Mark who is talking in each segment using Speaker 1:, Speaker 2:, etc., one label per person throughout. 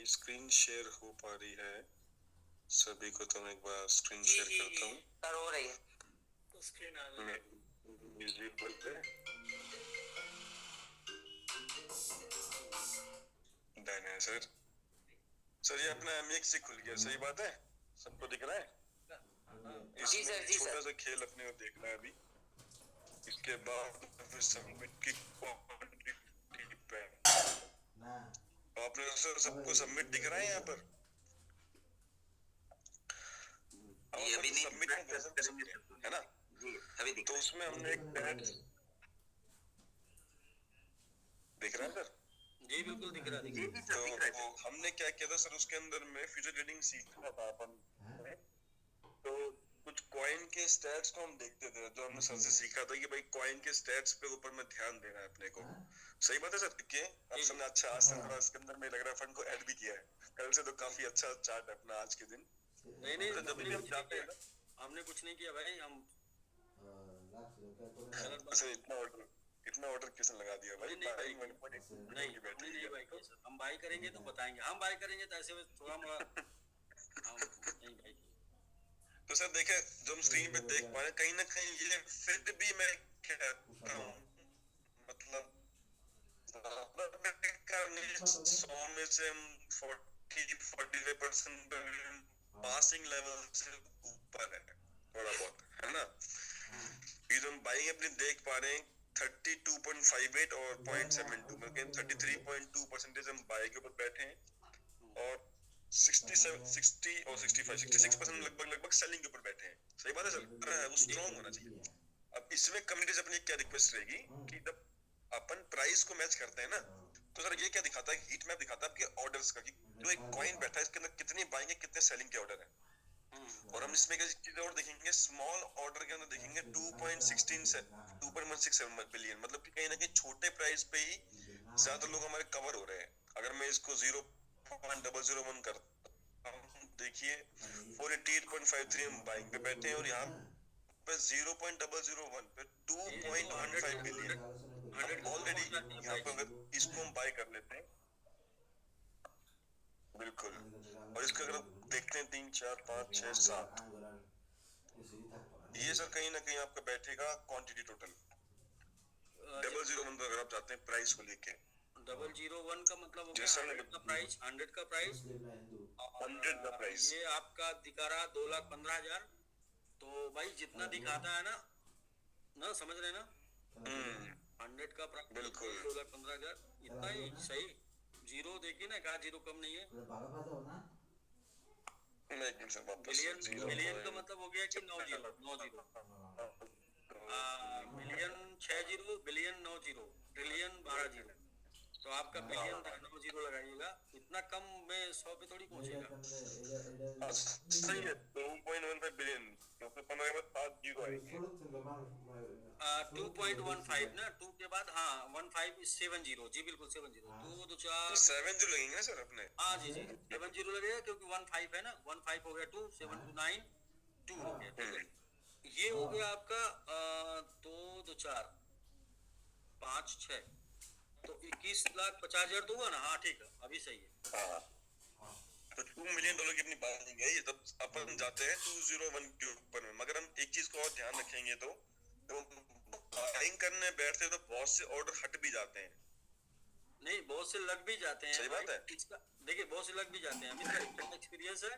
Speaker 1: Screen share हो पा रही है सभी को? तो मैं एक बार स्क्रीन शेयर करता हूँ।
Speaker 2: सर हो रही है
Speaker 1: तो स्क्रीन आ रही है, विजिबल है। डन है सर। सर ये अपना MX खुल गया, सही बात है? सबको दिख रहा है?
Speaker 2: जी सर, जी
Speaker 1: छोटा
Speaker 2: सर।
Speaker 1: सा खेल अपने को देखना है अभी। इसके बाद फिर सबमिट की क्वांटिटी पे आपने सर सबको सबमिट दिख रहा है यहाँ पर?
Speaker 2: ये अभी नहीं
Speaker 1: सबमिट में कैसे कर सकते हैं, है ना?
Speaker 2: जी अभी दिख
Speaker 1: तो उसमें हमने एक टैग दिख रहा है सर?
Speaker 2: जी बिल्कुल दिख रहा है।
Speaker 1: जी जी सर, दिख रहा है। हमने क्या किया था सर, उसके अंदर में फ्यूचर ट्रेडिंग सीखा था अपन। तो कुछ कॉइन के स्टैट्स को हम देखते थे, जो हमने सर से सीखा था कि भाई कॉइन के स्टैट्स पे ऊपर में ध्यान देना है अपने को। सही बात है सर? कि आप सबने अच्छा आज से थोड़ा इसके अंदर में लग रहा है फंड को ऐड भी किया है। कल से तो काफी अच्छा चार्ट है अपना आज के दिन।
Speaker 2: नहीं
Speaker 1: तो जब भी हम जाते हैं ना,
Speaker 2: हमने कुछ नहीं किया भाई। हम
Speaker 1: सर इतना ऑर्डर किसने लगा दिया भाई?
Speaker 2: नहीं भाई, नहीं भाई सर, हम बाई करेंगे तो बताएंगे। हम बाई करेंगे तो ऐसे में थोड़ा हम नहीं भाई।
Speaker 1: तो सर देखे जो हम स्क्रीन पे देख पा रहे हैं, कहीं ना कहीं ये फिर भी मैं कहता हूँ मतलब 100 में से हम 40-45% पासिंग लेवल से ऊपर है, थोड़ा बहुत, है ना? ये जो हम बाइंग अपनी देख पा रहे हैं 32.58 और 0.72 मतलब 33.2% हम बाई के ऊपर बैठे हैं और 67 60 और 65 66% लगभग सेलिंग के ऊपर बैठे हैं। सही बात है सर? वो स्ट्रॉन्ग होना चाहिए। अब इसमें कम्युनिटी से अपनी क्या रिक्वेस्ट रहेगी कि जब अपन प्राइस को मैच करते हैं ना, तो सर ये क्या दिखाता है, हीट मैप दिखाता है आपके ऑर्डर्स का कि जो एक कॉइन बैठा है इसके अंदर कितनी बाइंग है, कितने सेलिंग के ऑर्डर है। और हम इसमें चीज और देखेंगे, स्मॉल ऑर्डर के अंदर देखेंगे 2.16 से 2.167 बिलियन, मतलब कि कहीं ना कहीं छोटे प्राइस पे ही ज्यादा लोग हमारे कवर हो रहे हैं। अगर मैं इसको 0.001 करता हूँ, देखिए 488.53 हम बाइंग पे बैठे हैं और यहाँ पे 0.001 पे 2.15 बिलियन। अब ऑलरेडी यहाँ पे अगर इसको हम बाय कर लेते हैं, बिल्कुल, और इसका अगर आप देखते हैं 3 4 5 6 7, ये सर कहीं ना कहीं आपका बैठेगा क्वांटिटी टोटल 001 पर। अगर आप जाते हैं प्राइस को लेके
Speaker 2: 001 का मतलब हो गया
Speaker 1: जैसा
Speaker 2: 100 का प्राइस, 100 का प्राइस,
Speaker 1: 100 का प्राइस।
Speaker 2: ये आपका दिखा रहा 2,15,000। तो भाई जितना दिखाता है ना समझ रहे ना? 100 का प्राइस
Speaker 1: बिल्कुल
Speaker 2: 2,15,000, इतना ही सही। जीरो देखिए ना, कहा जीरो कम नहीं है। बिलियन का मतलब हो गया कि 9 zero 9 zero, million 6 zero, billion 9 zero, trillion 12 zero. तो आपका बिलियन 9 जीरो लगाइएगा। इतना कम में 100 पे थोड़ी पहुंचेगा।
Speaker 1: सही है 2.15 बिलियन, क्योंकि 15 में 7 जीरो आएंगे।
Speaker 2: 2.15 ना, 2 के बाद हाँ 15 7 जीरो। जी बिल्कुल 7 जीरो। 2 2 4
Speaker 1: 7 जीरो लगेंगे ना सर अपने?
Speaker 2: हाँ जी जी 7 जीरो लगेगा, क्योंकि 15 है ना। 15 हो गया 2, 7 2 9 2 हो गया, ठीक है। ये हो गया आपका 2 2 4 5 6, तो 21,50,000 तो हुआ ना? हाँ ठीक है, अभी सही है।
Speaker 1: हाँ, तो $2 मिलियन की अपनी बाइंग है ये। तब अपन जाते हैं 201 के ऊपर में। मगर हम एक चीज को और ध्यान रखेंगे, तो बाइंग करने बैठते तो बहुत से ऑर्डर हट भी जाते हैं।
Speaker 2: नहीं, बहुत से लग भी जाते हैं।
Speaker 1: सही बात है।
Speaker 2: इसका देखिए, बहुत से लग भी जाते हैं। अभी मेरा एक्सपीरियंस है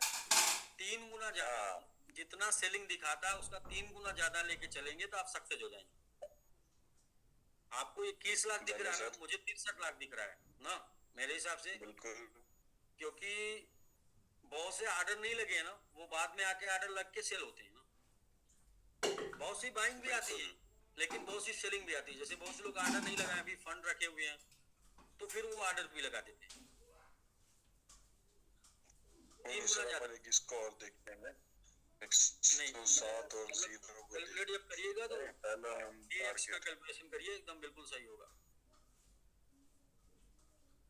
Speaker 2: 3 गुना ज्यादा। जितना सेलिंग दिखाता है उसका 3 गुना ज्यादा लेके चलेंगे तो आप सक्सेस हो जाएंगे। आपको 21 लाख दिख रहा है ना, मुझे 63 लाख दिख रहा है ना मेरे हिसाब से।
Speaker 1: बिल्कुल,
Speaker 2: क्योंकि बहुत से ऑर्डर नहीं लगे हैं ना, वो बाद में आके ऑर्डर लग के सेल होते हैं ना। बहुत सी बाइंग भी आती है लेकिन बहुत सी सेलिंग भी आती है। जैसे बहुत से लोग ऑर्डर नहीं लगाए, अभी फंड रखे हुए हैं, तो फिर वो ऑर्डर भी लगा देते हैं। 3 गुना ज्यादा।
Speaker 1: किसको और देखते हैं
Speaker 2: नहीं,
Speaker 1: 7 और
Speaker 2: कैलकुलेट जब करिएगा तो AX का कैलकुलेशन करिए, एकदम बिल्कुल सही होगा।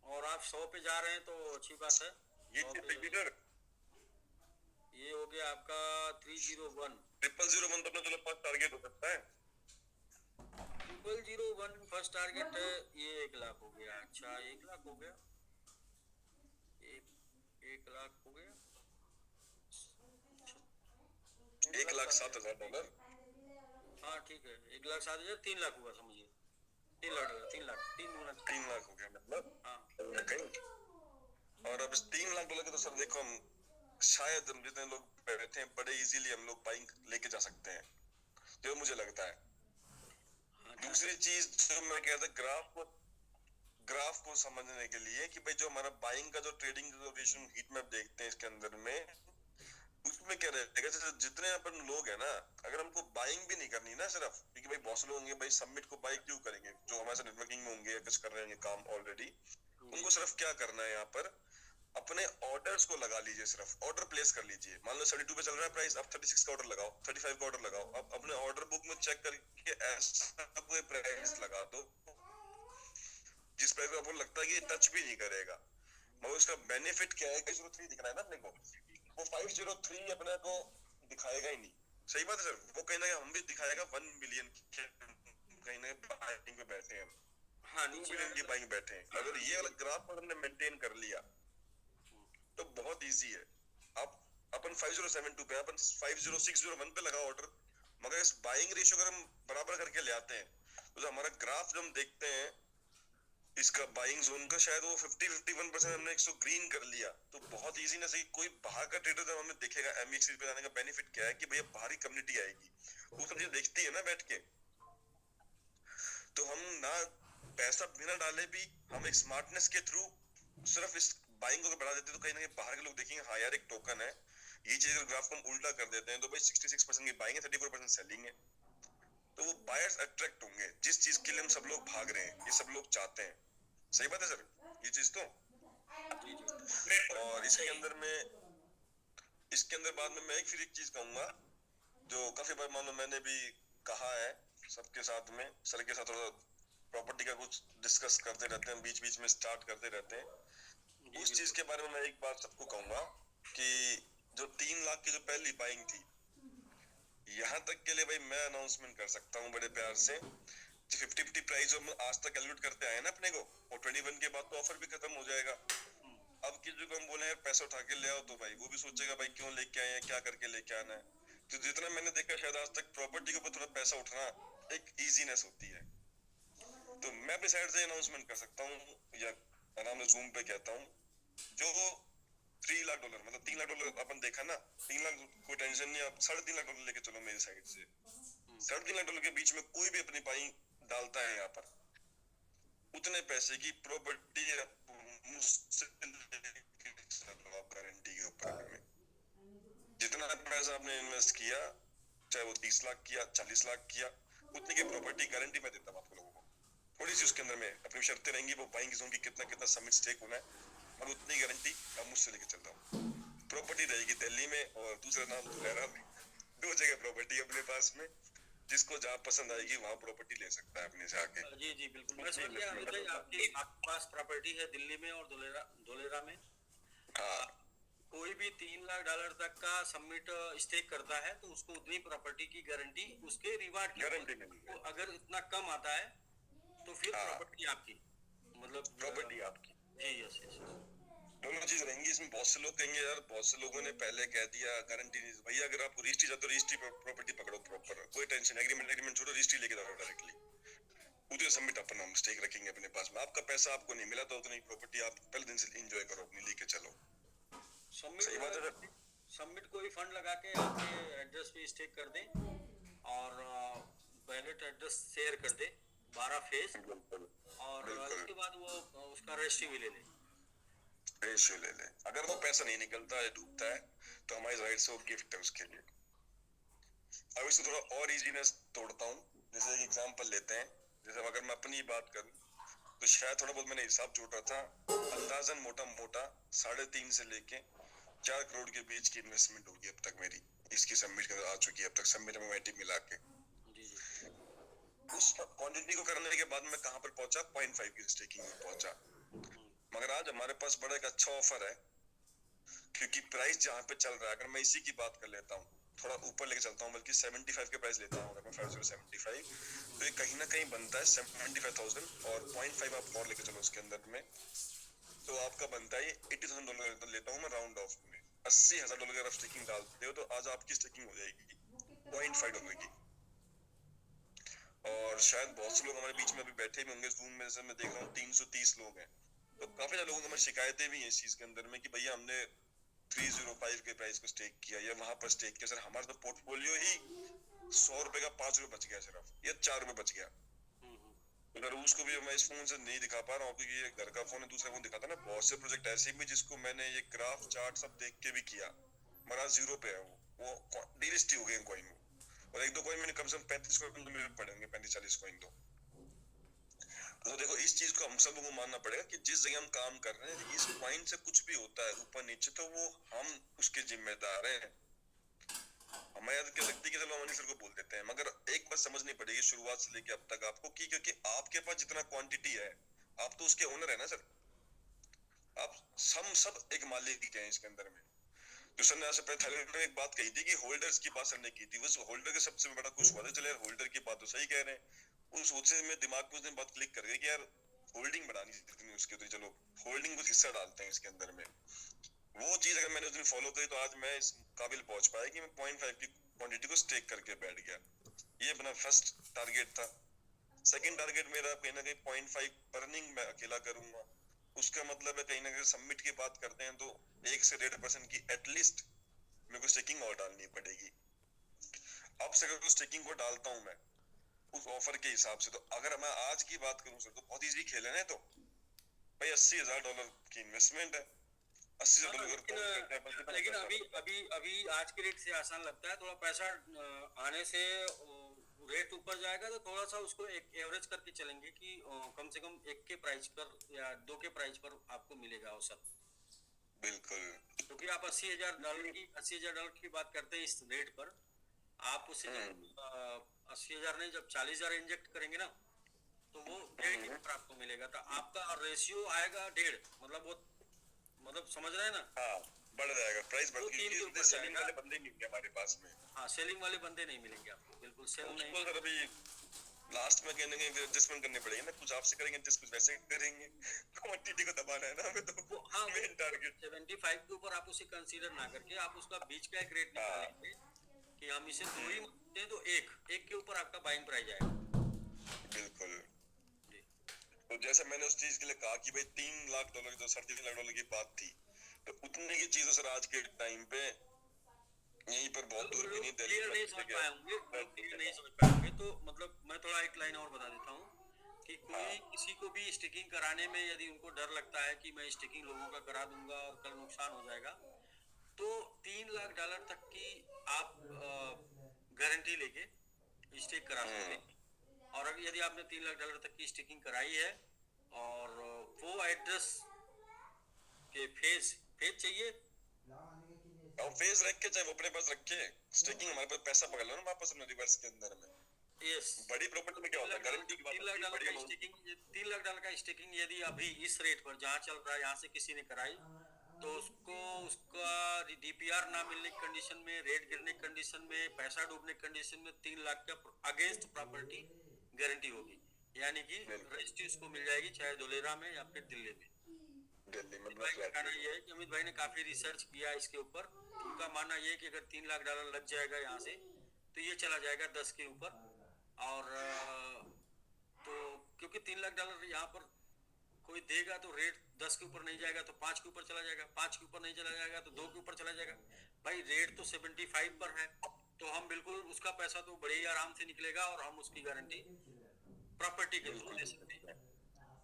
Speaker 2: और आप 100 पे जा रहे हैं तो अच्छी बात है। ये हो गया आपका 301।
Speaker 1: 001 तो अपना चलो फर्स्ट टारगेट हो सकता है।
Speaker 2: 001 फर्स्ट टारगेट है। ये 1 लाख हो गया। अच्छा 1 लाख हो गया।
Speaker 1: $1,07,000।
Speaker 2: हाँ ठीक है, 1,07,000, 3 लाख हुआ समझिए, 3 लाख, 3 लाख, 3 गुना।
Speaker 1: 3 लाख हो गया मतलब
Speaker 2: हाँ
Speaker 1: कहीं ना कहीं। और अब इस $3 लाख के तो सर देखो, हम शायद हम जितने लोग बैठे हैं बड़े इजीली हम लोग बाइक लेके जा सकते हैं, जो मुझे लगता है।
Speaker 2: हाँ
Speaker 1: दूसरी चीज जो मैं कह रहा था, ग्राफ को समझने के लिए कि भाई जो हमारा बाइंग का जो ट्रेडिंग जो रेशियो हीट मैप देखते हैं इसके अंदर में, उसमें क्या रहेगा, जैसे जितने अपन लोग हैं ना, अगर हमको बाइंग भी नहीं करनी ना सिर्फ, क्योंकि भाई बहुत से लोग होंगे भाई सबमिट को बाई क्यों करेंगे, जो हमारे साथ नेटवर्किंग में होंगे या कुछ कर रहे हैं काम ऑलरेडी, उनको सिर्फ क्या करना है, यहाँ पर अपने ऑर्डर्स को लगा लीजिए, सिर्फ ऑर्डर प्लेस कर लीजिए। मान लो 72 पे चल रहा है प्राइस, अब 36 का ऑर्डर लगाओ, 35 का ऑर्डर लगाओ। अब अपने ऑर्डर बुक में चेक करके ऐसा कोई प्राइस लगा दो जिस प्राइस को आपको लगता है कि टच भी नहीं करेगा, मगर उसका बेनिफिट क्या है, 503 दिख रहा है ना अपने को, वो 503 अपने को दिखाएगा ही नहीं। सही बात है सर, वो कहीं ना कहीं हम भी दिखाएगा 1 मिलियन कहीं ना बाइंग पे बैठे हैं,
Speaker 2: हाँ
Speaker 1: 2
Speaker 2: नीचे
Speaker 1: मिलियन की बाइंग बैठे हैं। अगर ये वाला ग्राफ पर हमने मेंटेन कर लिया तो बहुत इजी है। अब अपन 5072 पे, अपन 50601 पे लगा ऑर्डर, मगर इस बाइंग रेशियो अगर हम बराबर करके ले आते हैं तो जो हमारा ग्राफ जो हम देखते हैं इसका बाइंग जोन का, शायद वो 50-51% हमने इसको ग्रीन कर लिया, तो बहुत इजी ना सही। कोई बाहर का ट्रेडर जब हमें देखेगा एमएक्स पे जाने का बेनिफिट क्या है कि भैया बाहरी कम्युनिटी आएगी, वो सब चीज देखती है ना बैठ के, तो हम ना पैसा बिना डाले भी हम एक स्मार्टनेस के थ्रू सिर्फ इस बाइंग को बढ़ा देते हैं, तो कहीं ना कहीं बाहर के लोग देखेंगे हाँ यार एक टोकन है। ये चीज अगर ग्राफ को हम उल्टा कर देते हैं तो भाई 66% की बाइंग है, 34% सेलिंग है, तो वो बायर्स अट्रैक्ट होंगे जिस चीज के लिए हम सब लोग भाग रहे हैं, ये सब लोग चाहते हैं। सही बात है सर, ये चीज तो।
Speaker 2: जी जी
Speaker 1: और इसके अंदर बाद में मैं फिर एक चीज कहूंगा जो काफी बार मानो मैंने भी कहा है सबके साथ में, सर के साथ थोड़ा प्रॉपर्टी का कुछ डिस्कस करते रहते हैं, बीच बीच में स्टार्ट करते रहते हैं। उस चीज के बारे में मैं एक बात सबको कहूंगा कि जो 3 लाख की जो पहली बाइंग थी, यहाँ तक के लिए भाई मैं अनाउंसमेंट कर सकता हूँ बड़े प्यार से, 50-50 प्राइस जो हम आज तक कैलकुलेट करते आए ना अपने को, और 21 के बाद तो ऑफर भी खत्म हो जाएगा। अब किसी को हम बोले यार पैसा उठा के ले आओ, तो भाई वो भी सोचेगा भाई क्यों लेके आए हैं, क्या करके लेके आना है। तो जितना मैंने देखा शायद आज तक प्रॉपर्टी के ऊपर थोड़ा पैसा उठना एक इजीनेस होती है, तो मैं अपनी साइड से अनाउंसमेंट कर सकता हूँ या आराम से जूम पे कहता हूँ, जो $3 लाख मतलब $3 लाख अपन देखा ना, 3 लाख कोई टेंशन नहीं, आप $3.5 लाख लेके चलो मेरी साइड से। $3.5 लाख के बीच में कोई भी अपनी बाइंग डालता है यहाँ पर, उतने पैसे की प्रॉपर्टी मुझसे गारंटी के ऊपर में, जितना पैसा आपने इन्वेस्ट किया, चाहे वो 30 लाख किया 40 लाख किया, उतनी की प्रॉपर्टी गारंटी मैं देता हूँ आप लोगों को। थोड़ी सी उसके अंदर में अपनी शर्तें रहेंगी, वो बाइंग जोन की कितना कितना सबमिट स्टेक होना है, और उतनी गारंटी अब मुझसे लेके चल रहा हूँ। प्रॉपर्टी रहेगी दिल्ली में और दूसरा नाम धुलेरा में, 2 जगह प्रॉपर्टी अपने पास में, जिसको जहाँ पसंद आएगी वहाँ प्रॉपर्टी ले सकता है अपने से आके।
Speaker 2: जी जी बिल्कुल, मैं समझ गया अमित भाई, आपके पास प्रॉपर्टी है दिल्ली में और धोलेरा में।
Speaker 1: हाँ
Speaker 2: कोई भी $3 लाख तक का सबमिट स्टेक करता है तो उसको उतनी प्रॉपर्टी की गारंटी उसके रिवार्ड की
Speaker 1: गारंटी मिलेगी,
Speaker 2: तो अगर इतना कम आता है तो फिर
Speaker 1: हाँ।
Speaker 2: प्रॉपर्टी आपकी, मतलब
Speaker 1: प्रॉपर्टी आपकी,
Speaker 2: जी यस यस।
Speaker 1: दोनों चीज रहेंगी इसमें। बहुत से लोग कहेंगे यार, बहुत से लोगों ने पहले कह दिया गारंटी नहीं, भैया अगर आपको रजिस्ट्री जाते हो रजिस्ट्री प्रॉपर्टी पकड़ो प्रॉपर, कोई टेंशन, एग्रीमेंट छोड़ो, रजिस्ट्री लेके जाओ डायरेक्टली, उधर सबमिट अपन हम स्टेक रखेंगे अपने पास में, आपका पैसा आपको नहीं मिला तो उतनी प्रॉपर्टी आप पहले दिन से एंजॉय करो अपनी, लेके चलो। सही बात है सर।
Speaker 2: सबमिट कोई फंड लगा के आपके एड्रेस पे स्टेक कर दें और वैलेट एड्रेस शेयर कर दे 12 फेज,
Speaker 1: बिल्कुल
Speaker 2: और
Speaker 1: बिल्कुल
Speaker 2: उसके बाद वो उसका रजिस्ट्री भी ले ले।
Speaker 1: रेशियो ले ले, अगर वो पैसा नहीं निकलता है डूबता है तो हमारी राइट से वो गिफ्ट है उसके लिए। अब इसको थोड़ा और इजीनेस तोड़ता हूँ, जैसे एक एग्जांपल लेते हैं, जैसे अगर मैं अपनी बात करूँ तो शायद थोड़ा बहुत मैंने हिसाब जोड़ रहा था, अंदाजन मोटा मोटा 3.5 से लेके 4 करोड़ के बीच की इन्वेस्टमेंट होगी अब तक मेरी, इसकी सबमिट कर आ चुकी है अब तक सबमिट में मिला के।
Speaker 2: जी जी
Speaker 1: उस क्वांटिटी को करने के बाद मैं कहाँ पर पहुंचा, 0.5 की स्टेकिंग में पहुंचा। मगर आज हमारे पास बड़ा एक अच्छा ऑफर है, क्योंकि प्राइस जहाँ पे चल रहा है, अगर मैं इसी की बात कर लेता हूँ, थोड़ा ऊपर लेके चलता हूँ, बल्कि 75 के प्राइस लेता हूँ, अगर मैं 5075, तो ये कहीं ना कहीं बनता है 75,000, और 0.5 आप और लेके चलो उसके अंदर में, तो आपका बनता है $80,000 लेता हूँ मैं राउंड ऑफ में। $80,000 अगर आप स्टेकिंग डालते हो तो आज आपकी स्टेकिंग हो जाएगी $0.5 की। और शायद बहुत से लोग हमारे बीच में अभी बैठे भी होंगे जूम में, जैसे मैं देख रहा हूँ 330 लोग हैं, तो काफी सारे लोगों को हमारी शिकायतें भी हैं इस चीज के अंदर में कि भैया हमने 305 के प्राइस को स्टेक किया या वहां पर स्टेक किया, सर हमारा तो पोर्टफोलियो ही 100 रुपए का 5 रुपए बच गया सिर्फ, या 4 रुपए बच गया। अगर उसको भी मैं इस फोन से नहीं दिखा पा रहा हूँ क्योंकि ये घर का फोन है, दूसरा फोन दिखाता ना, बहुत से प्रोजेक्ट ऐसे भी जिसको मैंने ये ग्राफ चार्ट सब देख के भी किया, मरा जीरो पे है वो डीलिस्ट हो गए कॉइन वो, और एक दो कॉइन मैंने कम से कम 35 कॉइन तो मेरे पड़ेंगे, 35-40 कॉइन तो देखो इस चीज को हम सब को मानना पड़ेगा कि जिस जगह हम काम कर रहे हैं इस पॉइंट से कुछ भी होता है ऊपर नीचे तो वो हम उसके जिम्मेदार हैं। हमें याद क्या लगती है कि चलो हम सर को बोल देते हैं, मगर एक बात समझनी पड़ेगी शुरुआत से लेके अब तक आपको कि क्योंकि आपके पास जितना क्वांटिटी है आप तो उसके ओनर है ना सर, आप सब एक मालिक हैं इसके अंदर में। जो सर ने ऐसे पहले थाईलैंड में एक बात कही थी कि होल्डर्स की बात सर ने की थी, उस होल्डर के सबसे बड़ा खुश हुआ था, चले यार होल्डर की बात तो सही कह रहे हैं। उस सोचे में दिमाग में उस दिन बात क्लिक कर गई कि यार होल्डिंग बढ़ानी जितनी उसके, तो चलो होल्डिंग कुछ हिस्सा डालते हैं इसके अंदर में। वो चीज अगर मैंने उस दिन फॉलो करी तो आज मैं इस काबिल पहुंच पाया कि मैं 0.5 की क्वांटिटी को स्टेक करके बैठ गया। ये अपना फर्स्ट टारगेट था। सेकंड टारगेट मेरा कहीं ना कहीं 0.5 बर्निंग मैं अकेला करूंगा, उसका मतलब है कहीं ना कहीं सबमिट की बात करते हैं तो 1 से 1.5% की एटलीस्ट मेरे को स्टेकिंग और डालनी पड़ेगी। अब से अगर स्टेकिंग को डालता हूं मैं उस ऑफर के हिसाब से, तो अगर मैं आज की बात करूं सर तो बहुत इजी खेल है ना, तो भाई $80,000 की इन्वेस्टमेंट है,
Speaker 2: लेकिन अभी अभी अभी आज के रेट से आसान लगता है, थोड़ा पैसा आने से रेट ऊपर जाएगा तो थोड़ा सा उसको एक एवरेज करके चलेंगे कि कम से कम 1 के प्राइस पर या 2 के प्राइस पर आपको मिलेगा औसत।
Speaker 1: बिल्कुल,
Speaker 2: क्योंकि आप $80,000 की बात करते हैं इस रेट पर, आप उसे 80,000 नहीं जब 40,000 इंजेक्ट करेंगे ना तो वो 1.5 के ऊपर आपको मिलेगा, तो आपका रेशियो आएगा 1.5, मतलब वो मतलब समझ रहे हैं ना।
Speaker 1: हाँ बढ़ जाएगा प्राइस, बढ़
Speaker 2: तीन के ऊपर
Speaker 1: सेलिंग वाले बंदे नहीं होंगे हमारे पास में।
Speaker 2: हाँ सेलिंग वाले बंदे नहीं मिलेंगे आपको, बिल्कुल सेल नहीं।
Speaker 1: सर अभी लास्ट में कहने के एडजस्टमेंट करने पड़ेंगे ना, कुछ आपसे करेंगे एडजस्ट, कुछ वैसे करेंगे, क्वांटिटी को दबाना है ना हमें, तो
Speaker 2: हाँ
Speaker 1: मेन टारगेट
Speaker 2: 75 के ऊपर आप उसे कंसीडर ना करके आप उसका बीच का एक रेट निकालेंगे कि हम इसे 2 ही मानते हैं, तो एक के ऊपर आपका बाइंग प्राइस आएगा।
Speaker 1: बिल्कुल। तो जैसे मैंने उस चीज के लिए कहा कि भाई $3 लाख जो $3.5 लाख की बात थी, तो उतने की चीज सर आज के टाइम पे यहीं पर बहुत दूर भी नहीं, दिल्ली
Speaker 2: नहीं समझ पाएंगे, तो मतलब मैं थोड़ा एक लाइन और बता देता हूँ कि कोई किसी को भी स्टिकिंग कराने में यदि उनको डर लगता है कि मैं स्टिकिंग लोगों का करा दूंगा और कल नुकसान हो जाएगा, तो $3 लाख तक की आप गारंटी लेके स्टिक करा सकते हैं। और अगर यदि आपने $3 लाख तक की स्टिकिंग कराई है और वो एड्रेस के फेज चाहिए
Speaker 1: और फेस रख के चाहे वो अपने पास रखे, स्टेकिंग हमारे पास पैसा पकड़ लो ना वापस अपने रिवर्स के अंदर में।
Speaker 2: यस
Speaker 1: बड़ी प्रॉपर्टी में क्या होता है गारंटी की बात,
Speaker 2: $3 लाख का स्टेकिंग यदि अभी इस रेट पर जहाँ चल रहा है यहाँ से किसी ने कराई तो उसको उसका डीपीआर ना मिलने की कंडीशन में, रेट गिरने की कंडीशन में, पैसा डूबने की कंडीशन में 3 लाख का अगेंस्ट प्रॉपर्टी गारंटी होगी, यानी कि रजिस्ट्री उसको मिल जाएगी चाहे धुलेरा में या फिर दिल्ली में। अमित भाई का कहना यह है कि अमित भाई ने काफी रिसर्च किया इसके ऊपर, उनका मानना यह है कि अगर $3 लाख लग जाएगा यहाँ से तो ये चला जाएगा 10 के ऊपर, और तो क्योंकि $3 लाख यहाँ पर कोई देगा तो रेट 10 के ऊपर नहीं जाएगा तो 5 के ऊपर चला जाएगा, 5 के ऊपर नहीं चला जाएगा तो 2 के ऊपर चला जाएगा। भाई रेट तो 75 पर है तो हम बिल्कुल उसका पैसा तो बड़े ही आराम से निकलेगा और हम उसकी गारंटी प्रॉपर्टी के थ्रू ले सकते हैं।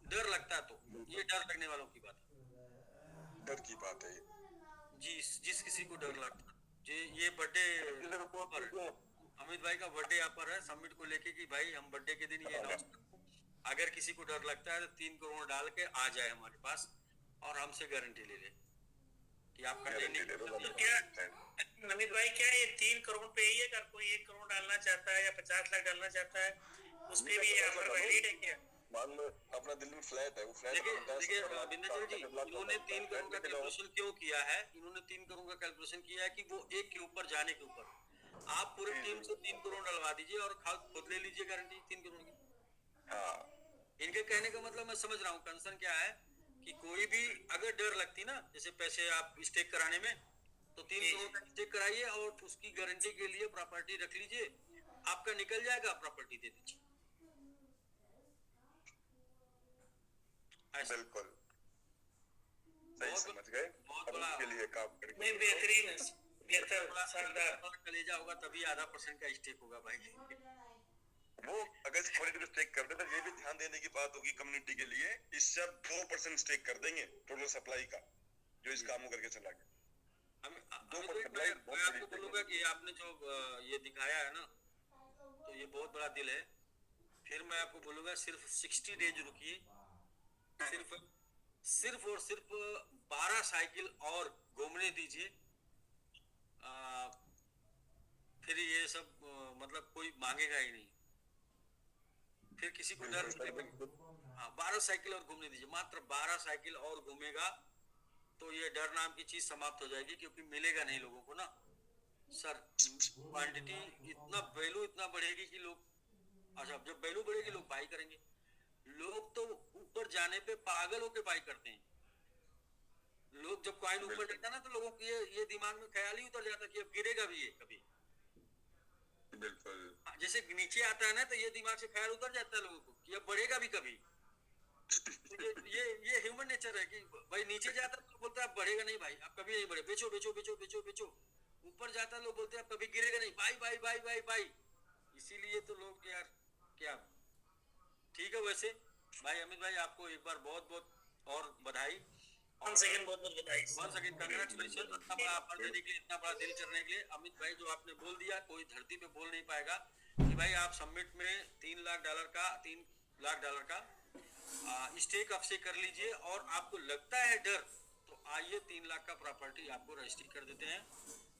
Speaker 2: डर लगता है तो ये डर लगने वालों की बात है,
Speaker 1: डर की बात है
Speaker 2: जिस किसी को डर लगता है। ये बर्थडे अमित भाई का बर्थडे यहाँ पर है सबमिट को लेके कि भाई हम बर्थडे के दिन ये अगर किसी को डर लगता है तो 3 करोड़ डाल के आ जाए हमारे पास और हमसे गारंटी ले ले कि आपका
Speaker 3: तो क्या अमित भाई क्या ये 3 करोड़ पे ही है, अगर कोई 1 करोड़ डालना चाहता है या 50 लाख डालना चाहता है उस पे भी ऑफर वैलिड है क्या?
Speaker 1: मान लो अपना दिल्ली में फ्लैट है, वो फ्लैट
Speaker 2: देखिए विंध्याचल जी इन्होंने 3 करोड़ का कैलकुलेशन क्यों किया है, इन्होंने 3 करोड़ का कैलकुलेशन किया है कि वो 1 के ऊपर जाने के ऊपर आप पूरे टीम से 3 करोड़ डलवा दीजिए और खुद ले लीजिए गारंटी 3 करोड़ की। इनके कहने का मतलब मैं समझ रहा हूँ कंसर्न क्या है कि कोई भी अगर डर लगती ना जैसे पैसे आप स्टेक कराने में तो 3 करोड़ का स्टेक कराइए और उसकी गारंटी के लिए प्रॉपर्टी रख लीजिए, आपका निकल जाएगा, प्रॉपर्टी दे दीजिए। ऐसा
Speaker 1: बिल्कुल सही
Speaker 2: बहुत
Speaker 1: समझ गए।
Speaker 2: बहुत
Speaker 1: अब
Speaker 2: बड़ा
Speaker 1: उसके लिए काम करेंगे।
Speaker 3: नहीं, बेहतरीन, बेहतर, शानदार।
Speaker 2: कलेजा होगा तभी आधा % का स्टेक होगा भाई।
Speaker 1: वो अगर कम्युनिटी को स्टेक कर दे तो ये भी ध्यान देने की बात होगी कम्युनिटी के लिए, इससे आप 2% स्टेक कर देंगे टोटल सप्लाई का, जो इस काम को करके चला गया।
Speaker 2: मैं आपको बोलूंगा कि आपने जो ये दिखाया है ना, तो ये बहुत बड़ा दिल है। फिर मैं आपको बोलूंगा सिर्फ 60 डेज रुकिए, सिर्फ और सिर्फ 12 साइकिल और घूमने दीजिए। फिर ये सब मतलब कोई मांगेगा ही नहीं, फिर किसी को डर नहीं। हाँ, 12 साइकिल और घूमने दीजिए, मात्र 12 साइकिल और घूमेगा तो ये डर नाम की चीज समाप्त हो जाएगी, क्योंकि मिलेगा नहीं लोगों को ना सर। क्वांटिटी इतना, वैल्यू इतना बढ़ेगी कि लोग, अच्छा जब वैल्यू बढ़ेगी लोग बाई करेंगे। लोग तो ऊपर जाने पे पागल होके बाई करते हैं। लोग जब कॉइन ऊपर जाता है ना तो लोगों के ये दिमाग में ख्याल ही उतर जाता है कि अब गिरेगा भी ये कभी।
Speaker 1: बिल्कुल
Speaker 2: जैसे नीचे आता है ना तो ये दिमाग से ख्याल उतर जाता है लोगों को कि अब बढ़ेगा भी कभी। तो ये ह्यूमन नेचर है कि भाई नीचे जाता है तो बोलता है अब बढ़ेगा नहीं भाई, अब कभी नहीं बढ़े, बेचो बेचो बेचो बेचो बेचो। ऊपर जाता है लोग बोलते हैं अब कभी गिरेगा नहीं, by by by by by. इसीलिए तो लोग यार क्या, ठीक है। वैसे भाई अमित भाई आपको एक बार बहुत बहुत और बधाई।
Speaker 3: वन सेकंड, बहुत बहुत बधाई।
Speaker 2: वन सेकंड, कांग्रेचुलेशन इतना बड़ा ऑफर देने के लिए, इतना बड़ा दिल करने के लिए। अमित भाई जो आपने बोल दिया कोई धरती पे बोल नहीं पाएगा कि भाई आप समिट में $3 लाख का स्टेक आपसे कर लीजिए, और आपको लगता है डर तो आइए 3 लाख का प्रॉपर्टी आपको रजिस्ट्री कर देते हैं।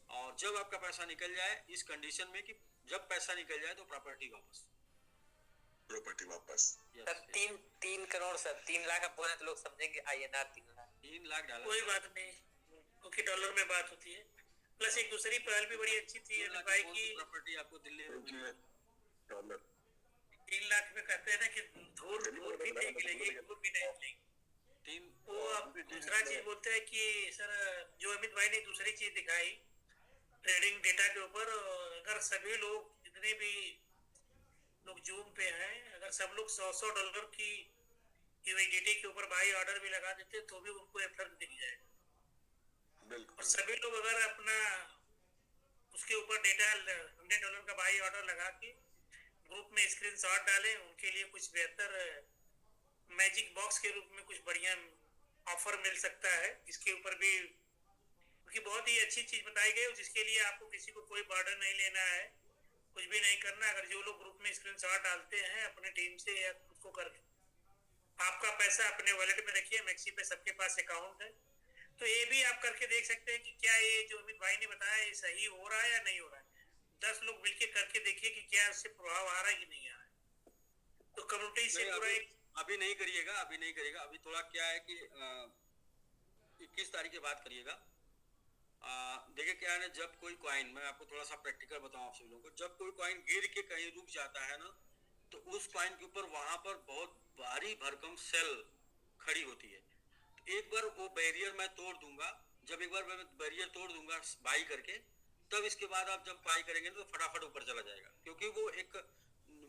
Speaker 2: और जब आपका पैसा निकल जाए, इस कंडीशन में कि जब पैसा निकल जाए तो प्रॉपर्टी वापस।
Speaker 4: सर 3 करोड़ सर, 3 लाख आप बोले तो लोग समझेंगे INR 3 लाख।
Speaker 2: 3 लाख डॉलर,
Speaker 3: कोई बात नहीं, क्योंकि डॉलर में बात होती है। प्लस एक दूसरी पहल भी बड़ी अच्छी थी अमित भाई की।
Speaker 2: प्रॉपर्टी आपको दिल्ली में
Speaker 1: डॉलर
Speaker 3: 3 लाख में कहते हैं ना कि धूल भी नहीं गिरेगी, धूल भी नहीं मिलेगी। वो अब दूसरा चीज बोलते हैं कि सर जो अमित भाई ने दूसरी चीज दिखाई ट्रेडिंग डेटा के ऊपर, अगर सभी लोग जितने भी लोग जूम पे हैं, अगर सब लोग $100 की यूएसडीटी के ऊपर बाई ऑर्डर भी लगा देते तो भी उनको फर्क दिख जाएगा। और सभी लोग अगर अपना उसके ऊपर डेटा $100 का बाई ऑर्डर लगा के ग्रुप में स्क्रीनशॉट डालें, उनके लिए कुछ बेहतर मैजिक बॉक्स के रूप में कुछ बढ़िया ऑफर मिल सकता है। इसके ऊपर भी क्योंकि बहुत ही अच्छी चीज बताई गई, जिसके लिए आपको किसी को कोई बर्डन नहीं लेना है, कुछ भी नहीं करना। अगर जो लोग ग्रुप में स्क्रीनशॉट डालते हैं अपने टीम से या खुद को करके, आपका पैसा अपने वॉलेट में रखिए, मैक्सी पे सबके पास अकाउंट है, तो ये भी आप करके देख सकते हैं कि क्या ये जो अमित भाई ने बताया ये सही हो रहा है या नहीं हो रहा है। 10 लोग मिलके करके देखिए कि क्या उससे प्रभाव आ रहा है कि नहीं आ रहा है। तो कम्युनिटी से पूरा
Speaker 2: अभी नहीं करिएगा, अभी नहीं करिएगा। अभी थोड़ा क्या है कि 21 तारीख के बाद करिएगा। देखिए क्या है ना, जब कोई कॉइन, मैं आपको थोड़ा सा प्रैक्टिकल बताऊं आप सभी लोगों को, जब कोई कॉइन गिर के कहीं रुक जाता है ना, तो उस कॉइन के ऊपर वहां पर बहुत भारी भरकम सेल खड़ी होती है। तो एक बार वो बैरियर मैं तोड़ दूंगा, जब एक बार मैं बैरियर तोड़ दूंगा बाई करके, तब इसके बाद आप जब बाई करेंगे तो फटाफट ऊपर चला जाएगा, क्योंकि वो एक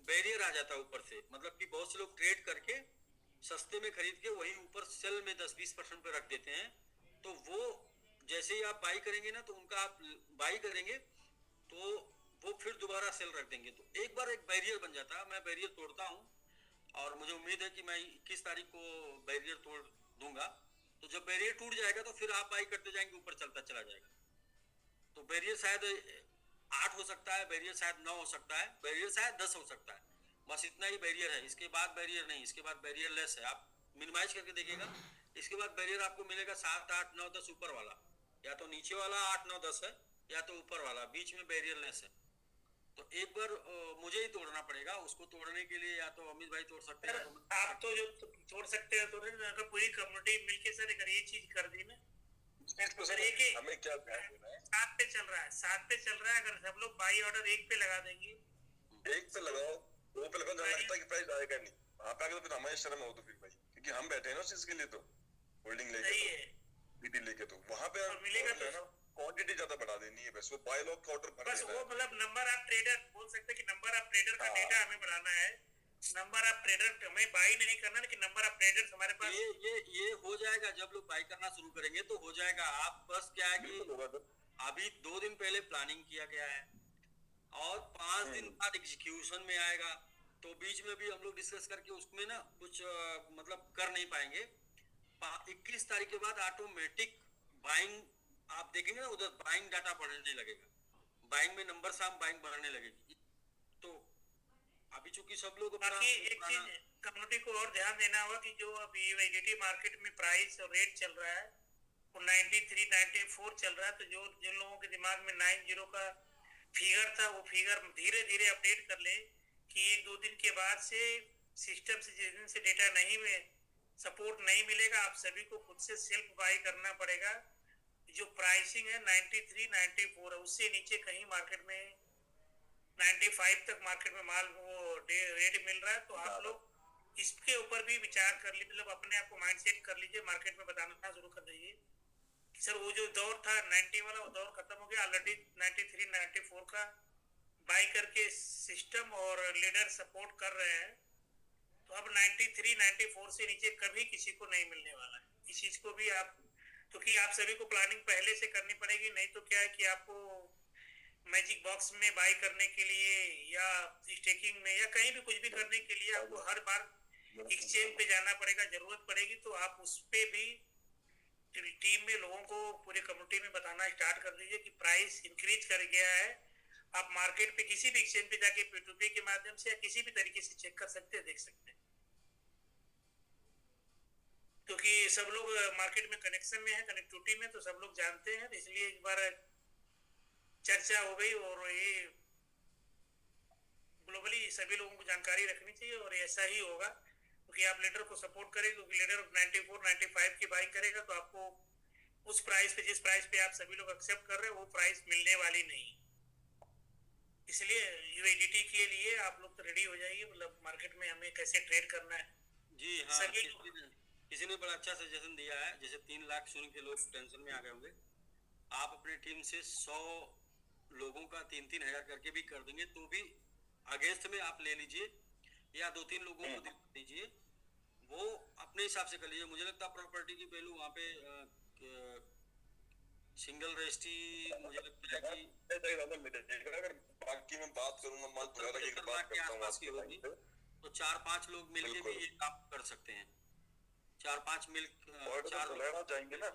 Speaker 2: बैरियर आ जाता है ऊपर से। मतलब कि बहुत से लोग ट्रेड करके सस्ते में खरीद के वही ऊपर सेल में 10-20% पे रख देते हैं। तो वो जैसे ही आप बाई करेंगे ना, तो उनका आप बाई करेंगे तो वो फिर दोबारा सेल रख देंगे। तो एक बार एक बैरियर बन जाता है। मैं बैरियर तोड़ता हूँ और मुझे उम्मीद है कि मैं 21 तारीख को बैरियर तोड़ दूंगा। तो जब बैरियर टूट जाएगा तो फिर आप बाई करते जाएंगे, ऊपर चलता चला जाएगा। तो बैरियर शायद 8 हो सकता है, बैरियर शायद 9 हो सकता है, बैरियर शायद 10 हो सकता है, बस इतना ही बैरियर है। इसके बाद बैरियर नहीं, इसके बाद बैरियर लेस है। आप मिनिमाइज करके देखिएगा, इसके बाद बैरियर आपको मिलेगा 7, 8, 9, 10 ऊपर वाला, या तो नीचे वाला 8, 9, 10 है, या तो ऊपर वाला, बीच में बैरियर लेस है। तो एक बार मुझे ही तोड़ना पड़ेगा। उसको तोड़ने के लिए या तो अमित भाई तोड़ सकते हैं,
Speaker 3: आप तो जो तोड़ सकते हैं तो अगर पूरी कम्युनिटी मिलके सर अगर ये चीज कर दी ना, सर एक
Speaker 1: हमें क्या ध्यान देना है,
Speaker 3: 7 पे चल रहा है, 7 पे चल रहा है। अगर सब लोग बाई ऑर्डर 1 पे लगा देंगे,
Speaker 1: 1 पे लगाओ, 2 पे लगाओ, जहाँ लगता है कि प्राइस आएगा नहीं, वहाँ पे आगे तो फिर हमारी शर्म हो, तो फिर भाई क्योंकि हम बैठे हैं ना उस चीज के लिए, तो होल्डिंग लेके,
Speaker 3: सही है,
Speaker 1: बीटी लेके, तो वहाँ पे
Speaker 3: मिलेगा तो
Speaker 1: है ना, क्वांटिटी ज्यादा बढ़ा देनी है, बस वो बाय लॉक का ऑर्डर भर
Speaker 3: बस
Speaker 1: देना
Speaker 3: वो
Speaker 1: है।
Speaker 3: मतलब नंबर ऑफ ट्रेडर बोल सकते हैं कि नंबर ऑफ ट्रेडर का
Speaker 1: हाँ।
Speaker 3: डेटा हमें बढ़ाना है। नंबर ऑफ ट्रेडर हमें बाई नहीं करना, लेकिन नंबर ऑफ ट्रेडर्स हमारे पास
Speaker 2: ये हो जाएगा जब लोग बाई करना शुरू करेंगे तो हो जाएगा। आप बस क्या है कि
Speaker 1: बिल्कुल होगा सर।
Speaker 2: अभी 2 दिन पहले प्लानिंग किया गया है और 5 दिन बाद एग्जीक्यूशन में आएगा, तो बीच में भी हम लोग डिस्कस करके उसमें ना कुछ मतलब कर नहीं पाएंगे। 21 तारीख के बाद ऑटोमेटिक बाइंग आप देखेंगे ना, उधर बाइंग डाटा बढ़ने लगेगा, बाइंग में नंबर साम बाइंग बढ़ने लगेगी। तो अभी चूंकि सब लोग
Speaker 3: बाकी एक चीज कम्युनिटी को और ध्यान देना होगा कि जो अभी यूएसडीटी मार्केट में प्राइस और रेट चल रहा है वो 93 94 चल रहा है। तो जो जिन लोगों के दिमाग में 90 का फिगर था वो फिगर धीरे धीरे अपडेट कर ले कि 1-2 दिन के बाद से सिस्टम से जिस दिन से डेटा नहीं में सपोर्ट नहीं मिलेगा, आप सभी को खुद से सेल्फ बाई करना पड़ेगा। जो प्राइसिंग है 93 94 है, उससे नीचे कहीं मार्केट में 95 तक मार्केट में माल वो रेट मिल रहा है। तो आप लोग इसके ऊपर भी विचार कर लीजिए, मतलब अपने आप को माइंडसेट कर लीजिए, मार्केट में बताना शुरू कर दीजिए कि सर वो जो दौर था 90 वाला, वो दौर खत्म हो गया। ऑलरेडी 93 94 का बाई करके सिस्टम और लीडर सपोर्ट कर रहे हैं। तो अब 93 94 से नीचे कभी किसी को नहीं मिलने वाला है। इस चीज को भी आप, क्योंकि आप सभी को प्लानिंग पहले से करनी पड़ेगी, नहीं तो क्या है कि आपको मैजिक बॉक्स में बाई करने के लिए या स्टेकिंग में या कहीं भी कुछ भी करने के लिए आपको हर बार एक्सचेंज पे जाना पड़ेगा, जरूरत पड़ेगी। तो आप उस पे भी टीम में लोगों को, पूरे कम्युनिटी में बताना स्टार्ट कर दीजिए कि प्राइस इंक्रीज कर गया है। आप मार्केट पे किसी भी एक्सचेंज पे जाके P2P के माध्यम से या किसी भी तरीके से चेक कर सकते हैं, देख सकते हैं, क्योंकि सब लोग मार्केट में कनेक्शन में है, कनेक्टिविटी में, तो सब लोग जानते हैं। इसलिए एक बार चर्चा हो गई और ये ग्लोबली सभी लोगों को जानकारी रखनी चाहिए और ऐसा ही होगा, क्योंकि आप लीडर को सपोर्ट करेंगे, क्योंकि लीडर 94 95 की बाइंग करेगा तो आपको उस प्राइस पे, जिस प्राइस पे आप सभी लोग एक्सेप्ट कर रहे हैं, वो प्राइस मिलने वाली नहीं। इसलिए यूएसडीटी के लिए आप लोग तो रेडी हो जाइए, मतलब मार्केट में हमें कैसे ट्रेड करना है।
Speaker 2: जी हाँ,
Speaker 3: सभी
Speaker 2: किसी ने बड़ा अच्छा सजेशन दिया है। जैसे 3 लाख सुन के लोग टेंशन में आ गए होंगे, आप अपनी टीम से 100 लोगों का 3-3 हजार करके भी कर देंगे तो भी अगेंस्ट में आप ले लीजिए, या 2-3 लोगों को दिलवा दीजिए, वो अपने हिसाब से कर लीजिए। मुझे लगता है प्रॉपर्टी की वैल्यू वहाँ पे सिंगल रजिस्ट्री मुझे लगता है कि
Speaker 1: अगर बाकी मैं बात करूंगा माल पुराना की बात
Speaker 2: के
Speaker 1: करता हूँ
Speaker 2: आसपास की होगी, तो 4-5 लोग मिलके भी ये काम कर सकते हैं। 4-5 मिल 4
Speaker 1: लेना चाहेंगे ना,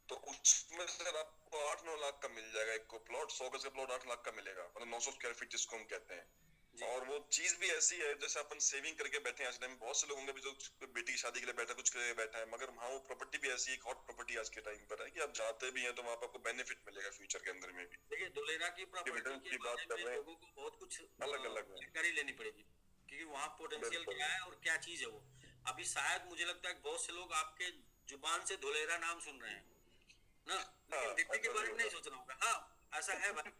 Speaker 1: तो उसमें सर आपको 8-9 लाख का मिल जाएगा। एक को प्लॉट 100 गज का प्लॉट 8 लाख का मिलेगा, मतलब 900 स्क्वायर फीट जिसको हम कहते हैं। और वो चीज भी ऐसी है जैसे अपन सेविंग करके बैठे हैं आज के टाइम। बहुत से लोग होंगे जो बेटी की शादी के लिए बैठा, कुछ के लिए बैठा है, मगर हाँ वो प्रॉपर्टी भी ऐसी एक हॉट प्रॉपर्टी आज के टाइम पर है कि आप जाते भी हैं तो वहाँ पर आपको बेनिफिट मिलेगा फ्यूचर के अंदर में भी।
Speaker 2: देखिए धुलेरा की प्रॉपर्टी
Speaker 1: की बात कर रहे हैं,
Speaker 2: लोगों को बहुत कुछ
Speaker 1: अलग-अलग
Speaker 2: जानकारी लेनी पड़ेगी, क्योंकि वहाँ पोटेंशियल क्या है और क्या चीज है वो। अभी शायद मुझे लगता है बहुत से लोग आपके जुबान से धुलेरा नाम सुन रहे हैं ना, लेकिन दिल्ली के बारे में नहीं सोच रहा होगा। हाँ ऐसा है भाई,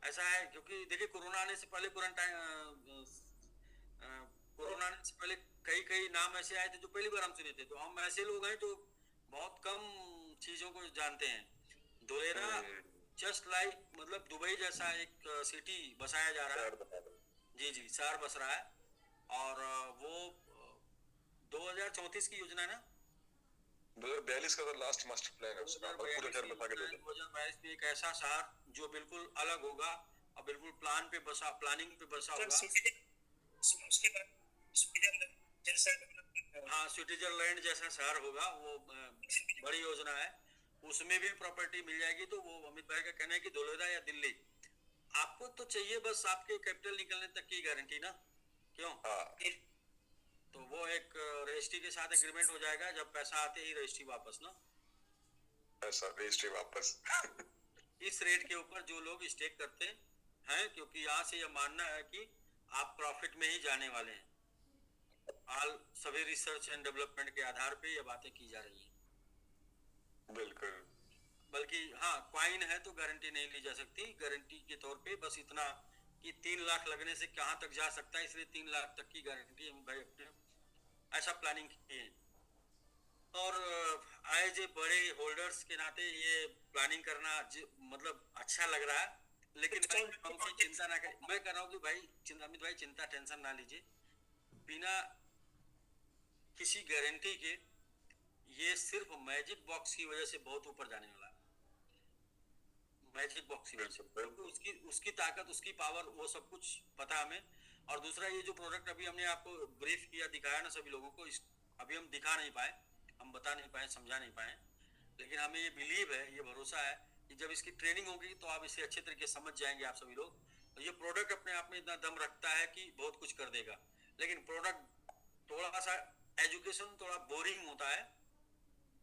Speaker 2: ऐसा है, क्योंकि देखिए कोरोना आने से पहले कोरोना आने से पहले कई नाम ऐसे आए थे जो पहली बार हम सुने थे। तो हम ऐसे लोग हैं जो बहुत कम चीजों को जानते हैं। धुलेरा जस्ट लाइक मतलब दुबई जैसा एक सिटी बसाया जा रहा है। जी जी, शहर बस रहा है, और वो 2034 की योजना है ना,
Speaker 1: 2042 का तो लास्ट मास्टर प्लान है उसका, और पूरा शहर बता के दे दे।
Speaker 2: 2022 में एक ऐसा शहर जो बिल्कुल अलग होगा और बिल्कुल प्लानिंग पे बसा होगा।
Speaker 3: उसके बाद
Speaker 2: हाँ, स्विट्जरलैंड जैसा शहर होगा, वो बड़ी योजना है। उसमें भी प्रॉपर्टी मिल जाएगी। तो वो अमित भाई का कहना है कि धुलेरा या दिल्ली, आपको तो चाहिए बस आपके कैपिटल निकलने तक की गारंटी ना, क्यों? तो वो एक रजिस्ट्री के साथ एग्रीमेंट हो जाएगा, जब पैसा आते ही रजिस्ट्री वापस ना,
Speaker 1: ऐसा रजिस्ट्री वापस
Speaker 2: इस रेट के ऊपर जो लोग स्टेक करते हैं, क्योंकि यहाँ से यह मानना है कि आप प्रॉफिट में ही जाने वाले हैं। सभी रिसर्च एंड डेवलपमेंट के आधार पे ये बातें की जा रही हैं।
Speaker 1: बिल्कुल।
Speaker 2: बल्कि हाँ, क्वाइन है तो गारंटी नहीं ली जा सकती। गारंटी के तौर पे बस इतना कि 3 लाख लगने से कहाँ तक जा सकता है, इसलिए 3 लाख तक की गारंटी हम भाई अपने ऐसा प्लानिंग किए हैं। और एज ए बड़े होल्डर्स के नाते ये प्लानिंग करना मतलब अच्छा लग रहा है, लेकिन मैं कह रहा हूं कि चिंता ना करें। मैं कह रहा हूँ कि भाई अमित भाई चिंता टेंशन ना लीजिए, बिना किसी गारंटी के ये सिर्फ मैजिक बॉक्स की वजह से बहुत ऊपर जाने वाला है। मैजिक बॉक्स की वजह से, क्योंकि उसकी उसकी ताकत, उसकी पावर, वो सब कुछ पता हमें। और दूसरा, ये जो प्रोडक्ट अभी हमने आपको ब्रीफ किया, दिखाया ना सभी लोगों को, अभी हम दिखा नहीं पाए, हम बता नहीं पाए, समझा नहीं पाए, लेकिन हमें ये बिलीव है, ये भरोसा है कि जब इसकी ट्रेनिंग होगी तो आप इसे अच्छे तरीके से समझ जाएंगे आप सभी लोग। तो ये प्रोडक्ट अपने आप में इतना दम रखता है कि बहुत कुछ कर देगा, लेकिन प्रोडक्ट थोड़ा सा एजुकेशन थोड़ा बोरिंग होता है,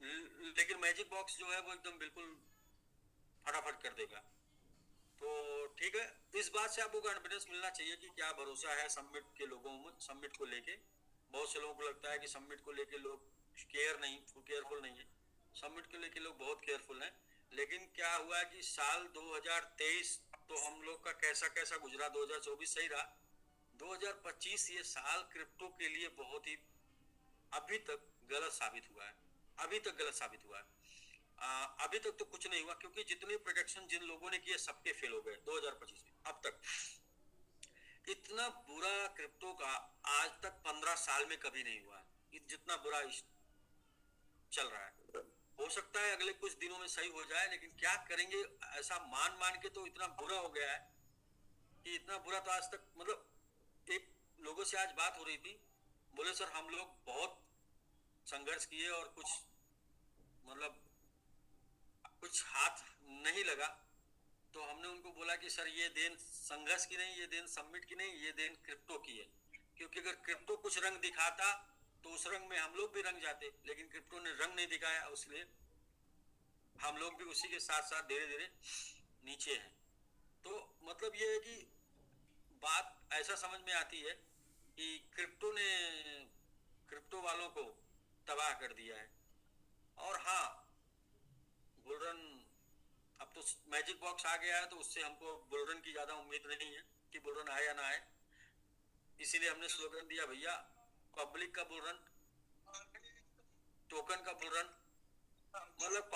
Speaker 2: लेकिन मैजिक बॉक्स जो है वो एकदम बिल्कुल फटाफट कर देगा। तो ठीक है, इस बात से आपको कॉन्फिडेंस मिलना चाहिए कि क्या भरोसा है समिट के लोगों में, समिट को लेके। बहुत से लोगों को लगता है कि समिट को लेके लोग केयरफुल नहीं है। समिट को लेके लोग बहुत केयरफुल हैं, लेकिन क्या हुआ कि साल 2023 तो हम लोग का कैसा कैसा गुजरा, 2024 सही रहा, 2025 ये साल क्रिप्टो के लिए बहुत ही अभी तक गलत साबित हुआ है, अभी तक गलत साबित हुआ है। अभी तक तो कुछ नहीं हुआ, क्योंकि जितने प्रोजेक्शन जिन लोगों ने किए सबके फेल हो गए 2025 में। अब तक इतना बुरा क्रिप्टो का आज तक 15 साल में कभी नहीं हुआ है, जितना बुरा चल रहा है। हो सकता है अगले कुछ दिनों में सही हो जाए, लेकिन क्या करेंगे, ऐसा मान मान के तो इतना बुरा हो गया है कि इतना बुरा तो आज तक, मतलब एक लोगों से आज बात हो रही थी, बोले सर हम लोग बहुत संघर्ष किए और कुछ मतलब कुछ हाथ नहीं लगा, तो हमने उनको बोला कि सर ये देन संघर्ष की नहीं, ये देन समिट की नहीं, ये देन क्रिप्टो की है। क्योंकि अगर क्रिप्टो कुछ रंग दिखाता तो उस रंग में हम लोग भी रंग जाते, लेकिन क्रिप्टो ने रंग नहीं दिखाया, इसलिए हम लोग भी उसी के साथ साथ धीरे धीरे नीचे हैं। तो मतलब ये है कि बात ऐसा समझ में आती है कि क्रिप्टो ने क्रिप्टो वालों को तबाह कर दिया है। और हाँ, बुलरन अब तो मैजिक बॉक्स आ गया है, तो उससे हमको बुलरन की ज्यादा उम्मीद नहीं है कि बुलरन आए या ना आए। इसीलिए हमने स्लोगन दिया, भैया पब्लिक का बुलरन, टोकन का बुलरन, मतलब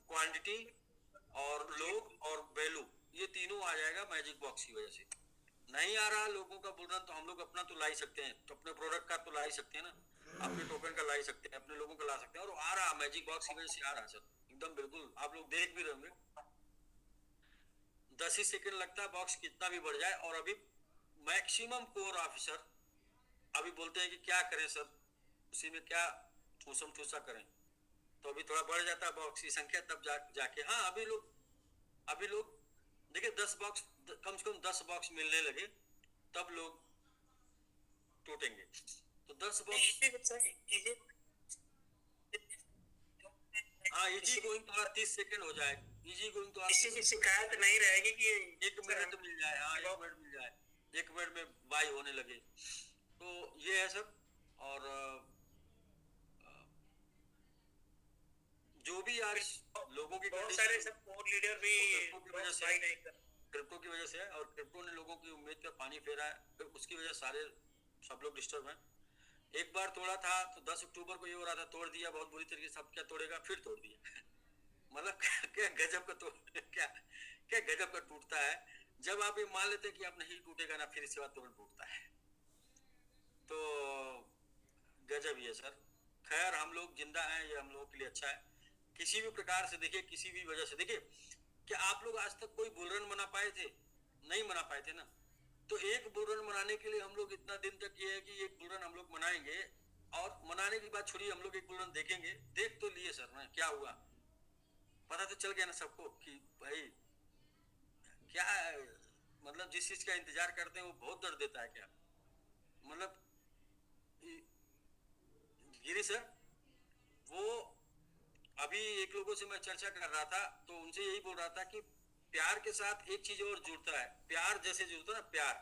Speaker 2: क्वांटिटी और लोग और वैल्यू, ये तीनों आ जाएगा मैजिक बॉक्स की वजह से। नहीं आ रहा लोगों का बुलरन, तो हम लोग अपना तो ला ही सकते हैं, तो अपने प्रोडक्ट का तो ला ही सकते हैं ना, अपने टोकन का ला ही सकते हैं, अपने लोगों का ला सकते हैं। और आ रहा मैजिक बॉक्स की वजह से आ रहा सर, एकदम बिल्कुल आप लोग देख भी रहे होंगे, 10 ही सेकंड लगता है बॉक्स कितना भी बढ़ जाए। और अभी मैक्सिमम कोर ऑफिसर अभी बोलते हैं कि क्या करें सर, उसी में क्या ठूसम ठूसा करें, तो अभी थोड़ा बढ़ जाता है बॉक्स की संख्या, तब जाके हाँ अभी लोग देखिए 10 बॉक्स, कम से कम 10 बॉक्स मिलने लगे तब लोग टूटेंगे। तो 10 बॉक्स, हाँ इजी गोइंग थोड़ा 30 सेकंड हो जाए, इजी गोइंग तो
Speaker 3: किसी की शिकायत नहीं रहेगी कि
Speaker 2: 1 मिनट मिल जाए, हाँ 1 मिनट मिल जाए, 1 मिनट में बाई होने लगे। तो ये है सब। और जो भी आज लोगों की
Speaker 3: बहुत सारे सब कोर लीडर भी
Speaker 2: क्रिप्टो की वजह से है, और क्रिप्टो ने लोगों की उम्मीद पर पानी फेरा है, तो उसकी वजह सारे सब लोग डिस्टर्ब हैं। एक बार तोड़ा था तो 10 अक्टूबर को ये हो रहा था, तोड़ दिया बहुत बुरी तरीके से, अब क्या तोड़ेगा, फिर तोड़ दिया मतलब क्या गजब का क्या क्या गजब का टूटता है। जब आप ये मान लेते हैं कि आप नहीं टूटेगा ना, फिर इसके बाद तुरंत टूटता है, तो गजब ही है सर। खैर हम लोग जिंदा हैं, ये हम लोगों के लिए अच्छा है। किसी भी प्रकार से देखिए, किसी भी वजह से देखिए, क्या आप लोग आज तक कोई बुलरन मना पाए थे? नहीं मना पाए थे ना। तो एक बुलरन मनाने के लिए हम लोग इतना दिन तक ये है कि एक बुलरन हम लोग मनाएंगे, और मनाने की बात छोड़िए, हम लोग एक बुलरन देखेंगे, देख तो लिए सर ना, क्या हुआ पता तो चल गया ना सबको कि भाई क्या मतलब जिस चीज का इंतजार करते हैं वो बहुत दर्द देता है क्या, मतलब गिरी सर, वो अभी एक लोगों से मैं चर्चा कर रहा था, तो उनसे यही बोल रहा था कि प्यार के साथ एक चीज और जुड़ता है, प्यार जैसे जुड़ता है ना प्यार,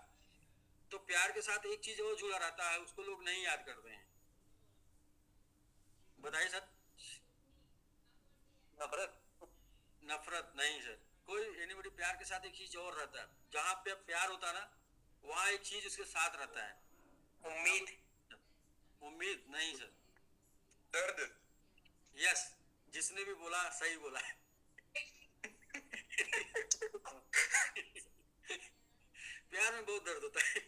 Speaker 2: तो प्यार के साथ एक चीज और जुड़ा रहता है, उसको लोग नहीं याद करते हैं। बताइए सर। नफरत नहीं सर, कोई एनीबॉडी, प्यार के साथ एक चीज और रहता है, जहां पे प्यार होता है ना, वहां एक चीज उसके साथ रहता है, उम्मीद नहीं सर,
Speaker 1: दर्द
Speaker 2: यस, जिसने भी बोला सही बोला है। प्यार में बहुत दर्द होता है,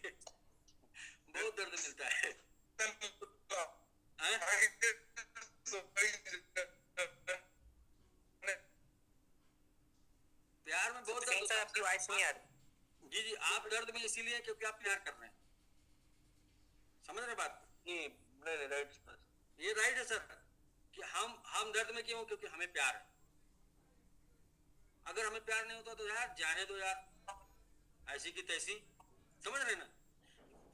Speaker 2: बहुत दर्द मिलता है। हैं? प्यार में बहुत दर्द
Speaker 4: सिंह
Speaker 2: होता
Speaker 4: सर
Speaker 2: है।
Speaker 4: आपकी वॉइस नहीं आ रही।
Speaker 2: जी जी, आप दर्द में इसीलिए क्योंकि आप प्यार कर रहे हैं, समझ रहे बात?
Speaker 4: ये राइट
Speaker 2: ये राइट है सर, कि हम दर्द में क्यों? क्योंकि हमें प्यार है। अगर हमें प्यार नहीं होता तो यार जाने दो यार, ऐसी की तैसी, समझ रहे ना?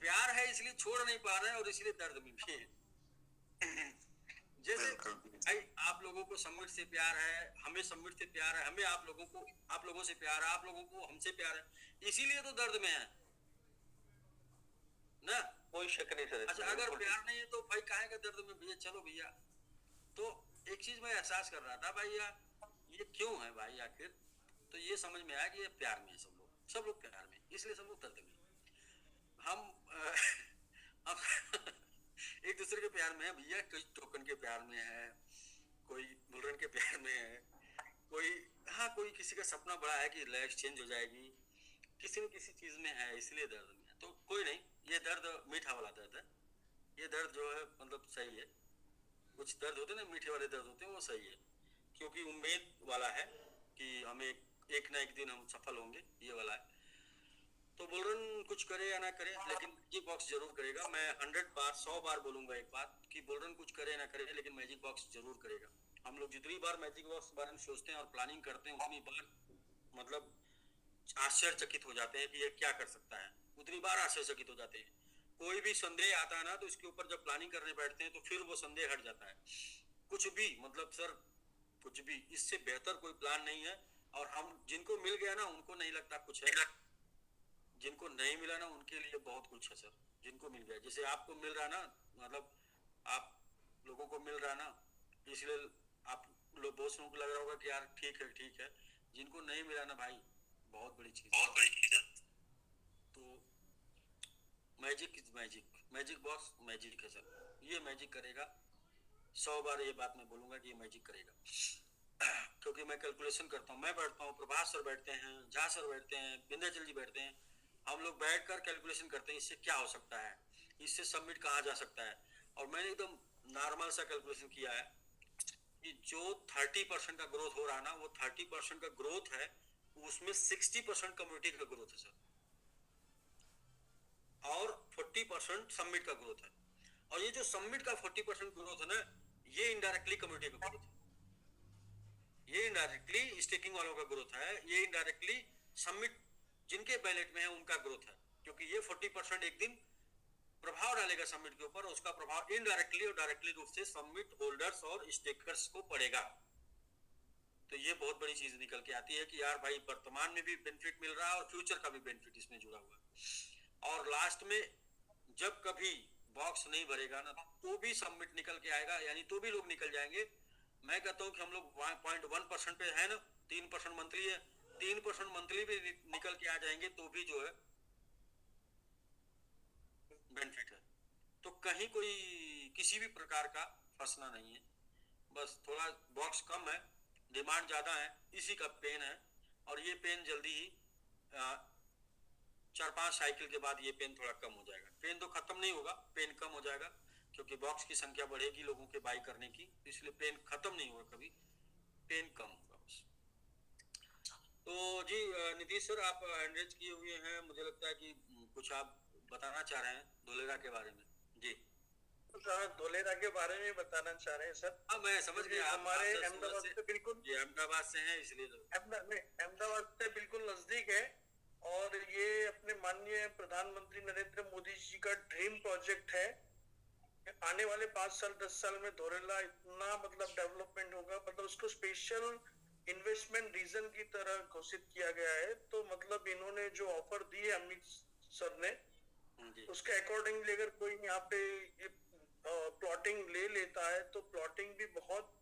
Speaker 2: प्यार है इसलिए छोड़ नहीं पा रहे हैं, और इसलिए दर्द में भी है। जैसे भाई आप लोगों को समिट से प्यार है, हमें समिट से प्यार है, हमें आप लोगों से प्यार है, आप लोगों को हमसे प्यार है, इसीलिए तो दर्द में है ना।
Speaker 4: कोई शक नहीं सर।
Speaker 2: अच्छा, अगर प्यार नहीं है तो भाई काहे का दर्द में भैया? चलो भैया, तो एक चीज मैं एहसास कर रहा था भाई यार, ये क्यों है भाई आखिर? तो ये समझ में आया कि ये प्यार में है, सब लोग प्यार में, इसलिए सब लोग दर्द में। हम हम एक दूसरे के प्यार में है भैया, कोई टोकन के प्यार में है, कोई बुलरन के प्यार में है, कोई हाँ, कोई किसी का सपना बड़ा है कि लाइफ चेंज हो जाएगी, किसी न किसी चीज में है, इसलिए दर्द में है। तो कोई नहीं, ये दर्द मीठा वाला दर्द है, ये दर्द जो है मतलब सही है। कुछ दर्द होते हैं ना मीठे वाले दर्द होते हैं, वो सही है, क्योंकि उम्मीद वाला है कि हमें एक ना एक दिन हम सफल होंगे, ये वाला है। तो बुलरन कुछ करे या ना करे, लेकिन मैजिक बॉक्स जरूर करेगा। मैं 100 बार बोलूंगा एक बात, कि बुलरन कुछ करे ना करे, लेकिन मैजिक बॉक्स जरूर करेगा। हम लोग जितनी बार मैजिक बॉक्स के बारे में सोचते हैं और प्लानिंग करते हैं, उतनी बार मतलब आश्चर्यचकित हो जाते हैं कि ये क्या कर सकता है, उतनी बार आश्चर्यचकित हो जाते हैं। कोई भी संदेह आता है ना, तो इसके ऊपर जब प्लानिंग करने बैठते हैं तो फिर वो संदेह हट जाता है। कुछ भी मतलब सर, कुछ भी इससे बेहतर कोई प्लान नहीं है। और हम जिनको मिल गया ना, उनको नहीं लगता कुछ है, जिनको नहीं मिला ना, उनके लिए बहुत कुछ है सर। जिनको मिल गया, जैसे आपको मिल रहा ना, मतलब आप लोगों को मिल रहा ना, इसलिए आप लोग बहुत लोगों को लग रहा होगा कि यार ठीक है ठीक है। जिनको नहीं मिला ना भाई, बहुत बड़ी चीज है। तो magic is magic, magic box magic है सर, ये मैजिक करेगा। 100 बार ये बात मैं बोलूंगा कि ये मैजिक करेगा। क्योंकि मैं कैलकुलेशन करता हूँ, मैं बैठता हूँ, प्रभास सर बैठते हैं, झा सर बैठते हैं, विंध्याचल जी बैठते हैं, हम लोग बैठकर कैलकुलेशन करते हैं इससे क्या हो सकता है, इससे सबमिट कहा जा सकता है। और मैंने एकदम नॉर्मल सा कैलकुलेशन किया है कि जो 30% का ग्रोथ हो रहा है ना, वो 30% का ग्रोथ है, उसमें 60% कम्युनिटी का ग्रोथ है सर, और 40% सबमिट का ग्रोथ है। और ये जो सबमिट का 40% ग्रोथ है ना, ये इनडायरेक्टली कम्युनिटी का ग्रोथ है, ये इनडायरेक्टली स्टेकिंग वालों का ग्रोथ है, ये इनडायरेक्टली सबमिट जिनके बैलेट में है उनका ग्रोथ है। क्योंकि ये 40% एक दिन प्रभाव डालेगा सबमिट के ऊपर, उसका प्रभाव इनडायरेक्टली और डायरेक्टली रूप से सबमिट होल्डर्स और स्टेकर्स को पड़ेगा। तो ये बहुत बड़ी चीज निकल के आती है कि यार भाई, वर्तमान में भी बेनिफिट मिल रहा है और फ्यूचर का भी बेनिफिट इसमें जुड़ा हुआ है। और लास्ट में जब कभी बॉक्स नहीं भरेगा ना, तो भी सबमिट निकल के आएगा, यानी तो भी लोग निकल जाएंगे। मैं कहता हूँ कि हम लोग 0.1% पे है ना, 3% मंथली है, 3% मंथली भी निकल के आ जाएंगे तो भी जो है बेनिफिट है। तो कहीं कोई किसी भी प्रकार का फंसना नहीं है, बस थोड़ा बॉक्स कम है, डिमांड ज्यादा है, इसी का पेन है। और ये पेन जल्दी ही 4-5 साइकिल के बाद ये पेन थोड़ा कम हो जाएगा। पेन तो खत्म नहीं होगा, पेन कम हो जाएगा, क्योंकि बॉक्स की संख्या बढ़ेगी लोगों के बाई करने की, इसलिए पेन खत्म नहीं होगा कभी, पेन कम होगा बस। तो जी नीतीश सर, आप हैंड रेज किए हुए हैं, मुझे लगता है कि कुछ आप बताना चाह रहे हैं धोलेरा के बारे में। जी
Speaker 3: धोलेरा के बारे में बताना चाह रहे हैं सर।
Speaker 2: हाँ, मैं समझ गया,
Speaker 3: हमारे अहमदाबाद से बिल्कुल,
Speaker 2: ये अहमदाबाद से हैं इसलिए
Speaker 3: अहमदाबाद से बिल्कुल नजदीक है। और ये अपने माननीय प्रधानमंत्री नरेंद्र मोदी जी का ड्रीम प्रोजेक्ट है। आने वाले 5 साल 10 साल में धोलेरा इतना मतलब डेवलपमेंट होगा, मतलब उसको स्पेशल इन्वेस्टमेंट रीजन की तरह घोषित किया गया है। तो मतलब इन्होंने जो ऑफर दी है अमित सर ने, उसके अकॉर्डिंगली अगर कोई यहाँ पे प्लॉटिंग ले लेता है तो प्लॉटिंग भी बहुत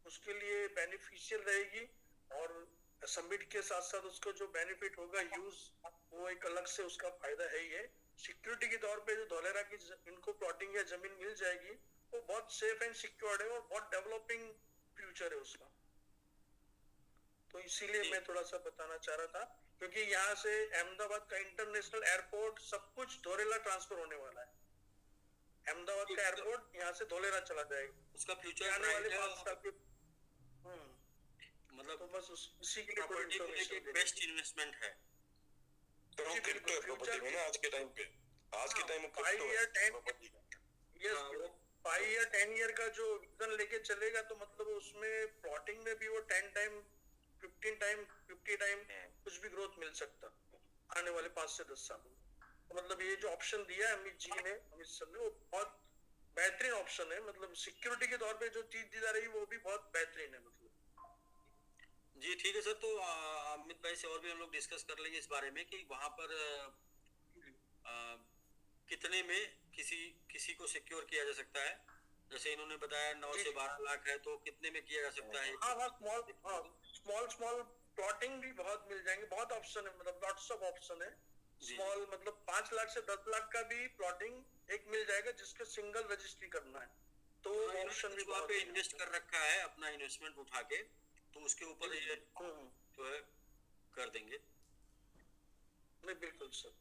Speaker 3: उसके लिए बेनिफिशियल रहेगी। और सबमिट के साथ साथ उसको जो बेनिफिट होगा यूज, वो एक अलग से उसका फायदा है ही है। सिक्योरिटी के तौर पे जो धोलेरा की इनको प्लॉटिंग या जमीन मिल जाएगी, वो बहुत सेफ एंड सिक्योर्ड है और बहुत डेवलपिंग
Speaker 5: फ्यूचर है उसका। तो इसीलिए मैं थोड़ा सा बताना चाह रहा था, क्योंकि यहाँ से अहमदाबाद का इंटरनेशनल एयरपोर्ट सब कुछ धोलेरा ट्रांसफर होने वाला है। अहमदाबाद का एयरपोर्ट यहाँ से धोलेरा चला जाएगा
Speaker 2: उसका फ्यूचर
Speaker 5: आने वाले
Speaker 2: ब्राइट है
Speaker 5: 5 साल के।
Speaker 2: मतलब
Speaker 5: तो बस इसी के लिए थोड़ी
Speaker 2: प्रॉपर्टी को लेके
Speaker 5: इन्फॉर्मेशन
Speaker 2: एक बेस्ट इन्वेस्टमेंट है।
Speaker 1: तो
Speaker 5: जी,
Speaker 1: क्रिप्टो
Speaker 5: बिल्कुल,
Speaker 1: प्रॉपर्टी में ना आज के टाइम पे, आज के टाइम में
Speaker 5: 5
Speaker 1: क्रिप्टो
Speaker 5: या 10
Speaker 1: प्रॉपर्टी का।
Speaker 5: यस 5 या 10 ईयर का जो विजन लेके चलेगा, तो मतलब उसमें प्लॉटिंग में भी वो 10 टाइम 15 टाइम 50 टाइम कुछ भी ग्रोथ मिल सकता आने वाले 5 से 10 साल में। तो मतलब ये जो ऑप्शन दिया है अमित जी ने, अमित सर ने, वो बहुत बेहतरीन ऑप्शन है। मतलब सिक्योरिटी के तौर पे जो चीज दी जा रही है वो भी बहुत बेहतरीन है। मतलब
Speaker 2: जी ठीक है सर, तो अमित भाई से और भी हम लोग डिस्कस कर लेंगे इस बारे में कि वहां पर कितने में किसी को सिक्योर किया जा सकता है। जैसे इन्होंने बताया 9 से 12 लाख है, तो कितने में किया जा सकता है?
Speaker 5: हाँ, स्मॉल प्लॉटिंग भी बहुत मिल जाएंगे, बहुत ऑप्शन है, मतलब लॉट्स ऑफ ऑप्शन है। स्मॉल मतलब 5 लाख से 10 लाख का भी प्लॉटिंग एक मिल जाएगा जिसको सिंगल रजिस्ट्री करना है। तो ऑप्शन भी
Speaker 2: वहाँ पे इन्वेस्ट कर रखा है अपना इन्वेस्टमेंट उठा के, तो उसके ऊपर ये जो है कर देंगे।
Speaker 5: नहीं बिल्कुल सर,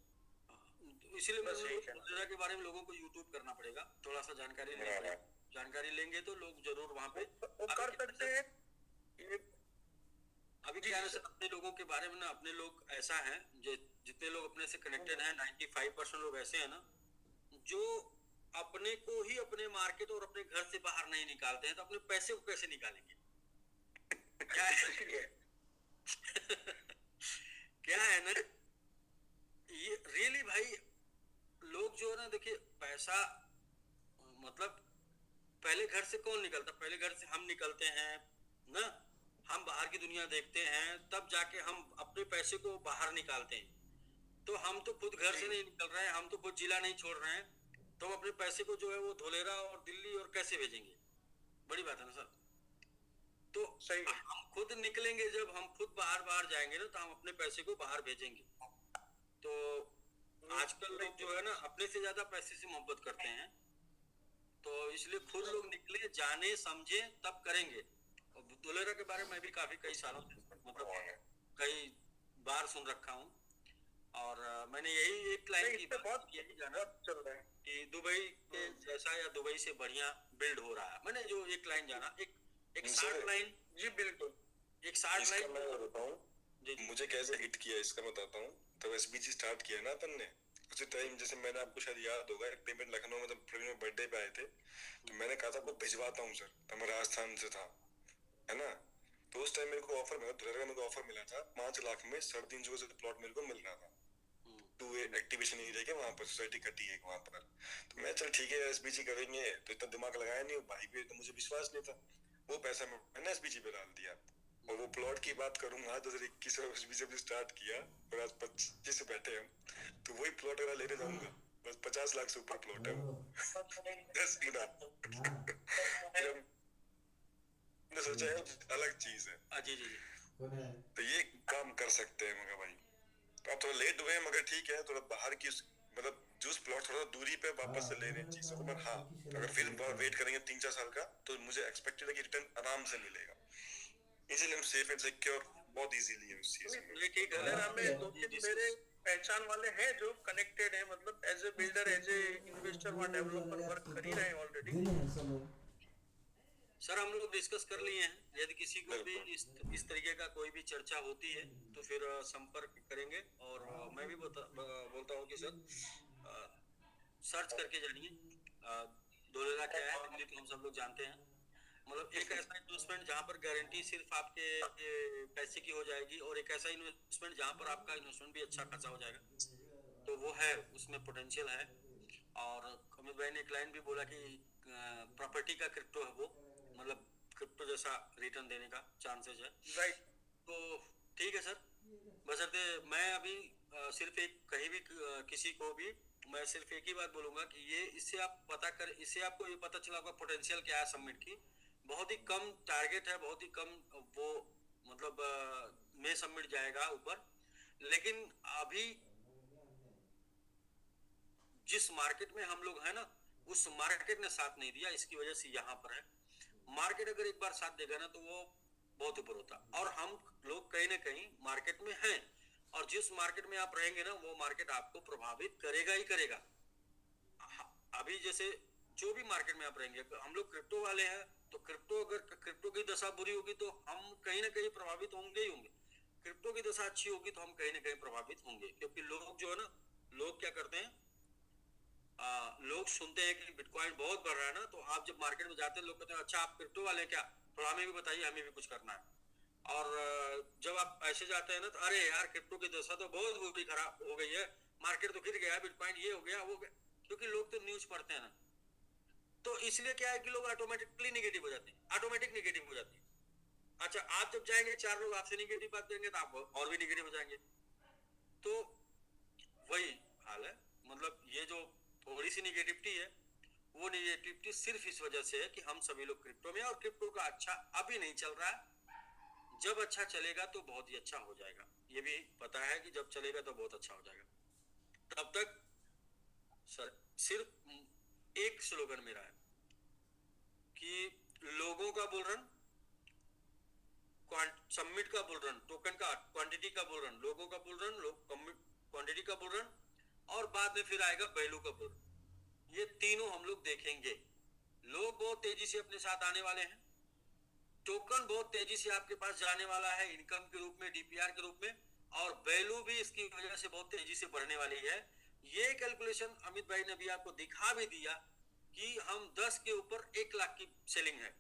Speaker 2: तो इसीलिए मैं धोलेरा के बारे में लोगों को यूट्यूब करना पड़ेगा, थोड़ा सा जानकारी लेना पड़ेगा। जानकारी लेंगे तो लोग जरूर वहाँ पे
Speaker 5: वो कर सकते हैं।
Speaker 2: अभी क्या है सर, अपने लोगों के बारे में ना, अपने लोग ऐसा है जो जितने लोग अपने से कनेक्टेड हैं 95% लोग ऐसे हैं ना जो अपने को ही अपने मार्केट और अपने घर से बाहर नहीं निकालते हैं, तो अपने पैसे को कैसे निकालेंगे? क्या है क्या है ना, ये रियली भाई लोग जो है ना, देखिए पैसा मतलब पहले घर से कौन निकलता? पहले घर से हम निकलते हैं ना, हम बाहर की दुनिया देखते हैं, तब जाके हम अपने पैसे को बाहर निकालते हैं। तो हम तो खुद घर से नहीं निकल रहे हैं, हम तो खुद जिला नहीं छोड़ रहे हैं, तो हम अपने पैसे को जो है वो धोलेरा और दिल्ली और कैसे भेजेंगे? बड़ी बात है ना सर। तो
Speaker 5: सही
Speaker 2: हम खुद निकलेंगे, जब हम खुद बाहर जाएंगे ना, तो हम अपने पैसे को बाहर भेजेंगे। तो आजकल लोग जो है ना अपने से ज्यादा पैसे से मोहब्बत करते हैं, तो इसलिए खुद लोग निकले, जाने समझे तब करेंगे। और धोलेरा के बारे में मैं भी कई सालों से मतलब कई बार सुन रखा हूँ, और मैंने यही एक लाइन की
Speaker 5: बहुत
Speaker 2: यही जाना
Speaker 5: चल रहा है
Speaker 2: कि दुबई के जैसा या दुबई से बढ़िया बिल्ड हो रहा है। मैंने जो एक लाइन जाना, एक शार्ट लाइन।
Speaker 5: जी बिल्कुल,
Speaker 2: एक शार्ट लाइन
Speaker 1: मैं बताऊं मुझे कैसे हिट किया, इसका बताता हूँ। तब एसबीजी स्टार्ट किया ना अपन ने, उसी टाइम जैसे मैंने, आपको शायद याद होगा, एक पेमेंट लखनऊ में जब प्रवीण बर्थडे पे आए थे, तो मैंने कहा था आपको भिजवाता हूँ सर, तब मैं राजस्थान से था, है ना। तो उस टाइम मेरे को ऑफर मिला, धोलेरा मेरे को ऑफर मिला था 5 लाख में 350 से प्लॉट मेरे को मिल रहा था। 2A एक्टिवेशन एरिया के वहां पर सोसाइटी कटी है वहां पर। तो मैं चल ठीक है एसबीजी करेंगे, तो इतना दिमाग लगाया नहीं, भाई पे तो मुझे विश्वास नहीं था। वो पैसा मैंने एसबीजी पे डाल दिया, और वो प्लॉट की बात करूंगा 2021 में एसबीजी जब स्टार्ट किया, और आज 25 से बैठे हम, तो वही प्लॉट अगर लेने जाऊंगा बस 50 लाख से ऊपर प्लॉट है वो 10 गुना। मैंने सोचा है अलग चीज है।
Speaker 2: जी जी जी।
Speaker 1: तो ये काम कर सकते हैं मगर भाई, तो आप थोड़ा लेट हुए मगर ठीक है, थोड़ा बाहर की मतलब जो प्लॉट थोड़ा दूरी पे वापस से ले रहे हैं चीजों को, पर हाँ अगर फिर वेट करेंगे 3-4 साल का, तो मुझे एक्सपेक्टेड है कि रिटर्न आराम से मिलेगा। इसीलिए हम सेफ एंड सिक्योर बहुत इजीली है उस चीज में।
Speaker 5: धोलेरा में 2-3 मेरे पहचान वाले हैं जो कनेक्टेड है, मतलब as a builder, as a investor वहाँ डेवलपर वर्क कर ही रहे हैं ऑलरेडी।
Speaker 2: सर हम लोग डिस्कस कर लिए हैं, यदि किसी को भी इस तरीके का कोई भी चर्चा होती है तो फिर संपर्क करेंगे। और मैं भी बोलता हूँ कि सर सर्च करके जानिए धोलेरा क्या है। दिल्ली तो हम सब लोग जानते हैं, मतलब एक ऐसा इन्वेस्टमेंट जहाँ पर गारंटी सिर्फ आपके पैसे की हो जाएगी, और एक ऐसा इन्वेस्टमेंट जहाँ पर आपका इन्वेस्टमेंट भी अच्छा खासा हो जाएगा, तो वो है, उसमें पोटेंशियल है। और अमित भाई ने एक लाइन भी बोला कि प्रॉपर्टी का क्रिप्टो है वो, मतलब क्रिप्टो जैसा रिटर्न देने का चांसेस है।
Speaker 5: राइट।
Speaker 2: तो ठीक है सर, बशर्ते मैं अभी सिर्फ एक कहीं भी किसी को भी मैं सिर्फ एक ही बात बोलूंगा कि ये इससे आपको ये पता चला होगा पोटेंशियल क्या है सबमिट की। बहुत ही कम टारगेट है, बहुत ही कम वो मतलब में सबमिट जाएगा ऊपर, लेकिन अभी जिस मार्केट में हम लोग हैं ना, उस मार्केट ने साथ नहीं दिया, इसकी वजह से यहाँ पर है। मार्केट अगर एक बार साथ देगा ना तो वो बहुत ऊपर होता। और हम लोग कहीं ना कहीं मार्केट में हैं, और जिस मार्केट में आप रहेंगे ना वो मार्केट आपको प्रभावित करेगा ही करेगा। अभी जैसे जो भी मार्केट में आप रहेंगे, हम लोग क्रिप्टो वाले हैं तो क्रिप्टो, अगर क्रिप्टो की दशा बुरी होगी तो हम कहीं ना कहीं प्रभावित होंगे ही होंगे। क्रिप्टो की दशा अच्छी होगी तो हम कहीं ना कहीं प्रभावित होंगे, क्योंकि लोग जो है ना, लोग क्या करते हैं, लोग सुनते हैं कि बिटकॉइन बहुत बढ़ रहा है ना, तो आप जब मार्केट में जाते हैं लोग कहते हैं अच्छा आप क्रिप्टो वाले क्या, तो हमें भी बताइए, हमें भी कुछ करना है। और जब आप ऐसे जाते हैं ना तो अरे यार क्रिप्टो की दशा तो बहुत बुरी खराब हो गई है, मार्केट तो गिर गया, बिटकॉइन ये हो गया वो गया, क्योंकि लोग तो न्यूज पढ़ते हैं ना। तो इसलिए क्या है कि लोग ऑटोमेटिकली निगेटिव हो जाते हैं, ऑटोमेटिक निगेटिव हो जाते हैं। अच्छा आप जब जाएंगे, चार लोग आपसे निगेटिव बात करेंगे तो आप और भी निगेटिव हो जाएंगे। तो वही हाल है, मतलब ये जो थोड़ी सी निगेटिविटी है, वो निगेटिविटी सिर्फ इस वजह से है कि हम सभी लोग क्रिप्टो में, और क्रिप्टो का अच्छा अभी नहीं चल रहा है। जब अच्छा चलेगा तो बहुत ही अच्छा हो जाएगा, ये भी पता है कि जब चलेगा तो बहुत अच्छा हो जाएगा। तब तक सर सिर्फ एक स्लोगन मेरा है कि लोगों का बुल रन, सबमिट का बुल रन, टोकन का क्वांटिटी का बुल रन, लोगों का बुल रन, क्वांटिटी का बुल रन, और बाद में फिर आएगा वैल्यू का बुल रन। ये तीनों हम लोग देखेंगे। लोग बहुत तेजी से अपने साथ आने वाले हैं, टोकन बहुत तेजी से आपके पास जाने वाला है इनकम के रूप में, डीपीआर के रूप में, और वैल्यू भी इसकी वजह से बहुत तेजी से बढ़ने वाली है। ये कैलकुलेशन अमित भाई ने भी आपको दिखा भी दिया कि हम 10 के ऊपर 1 लाख की सेलिंग है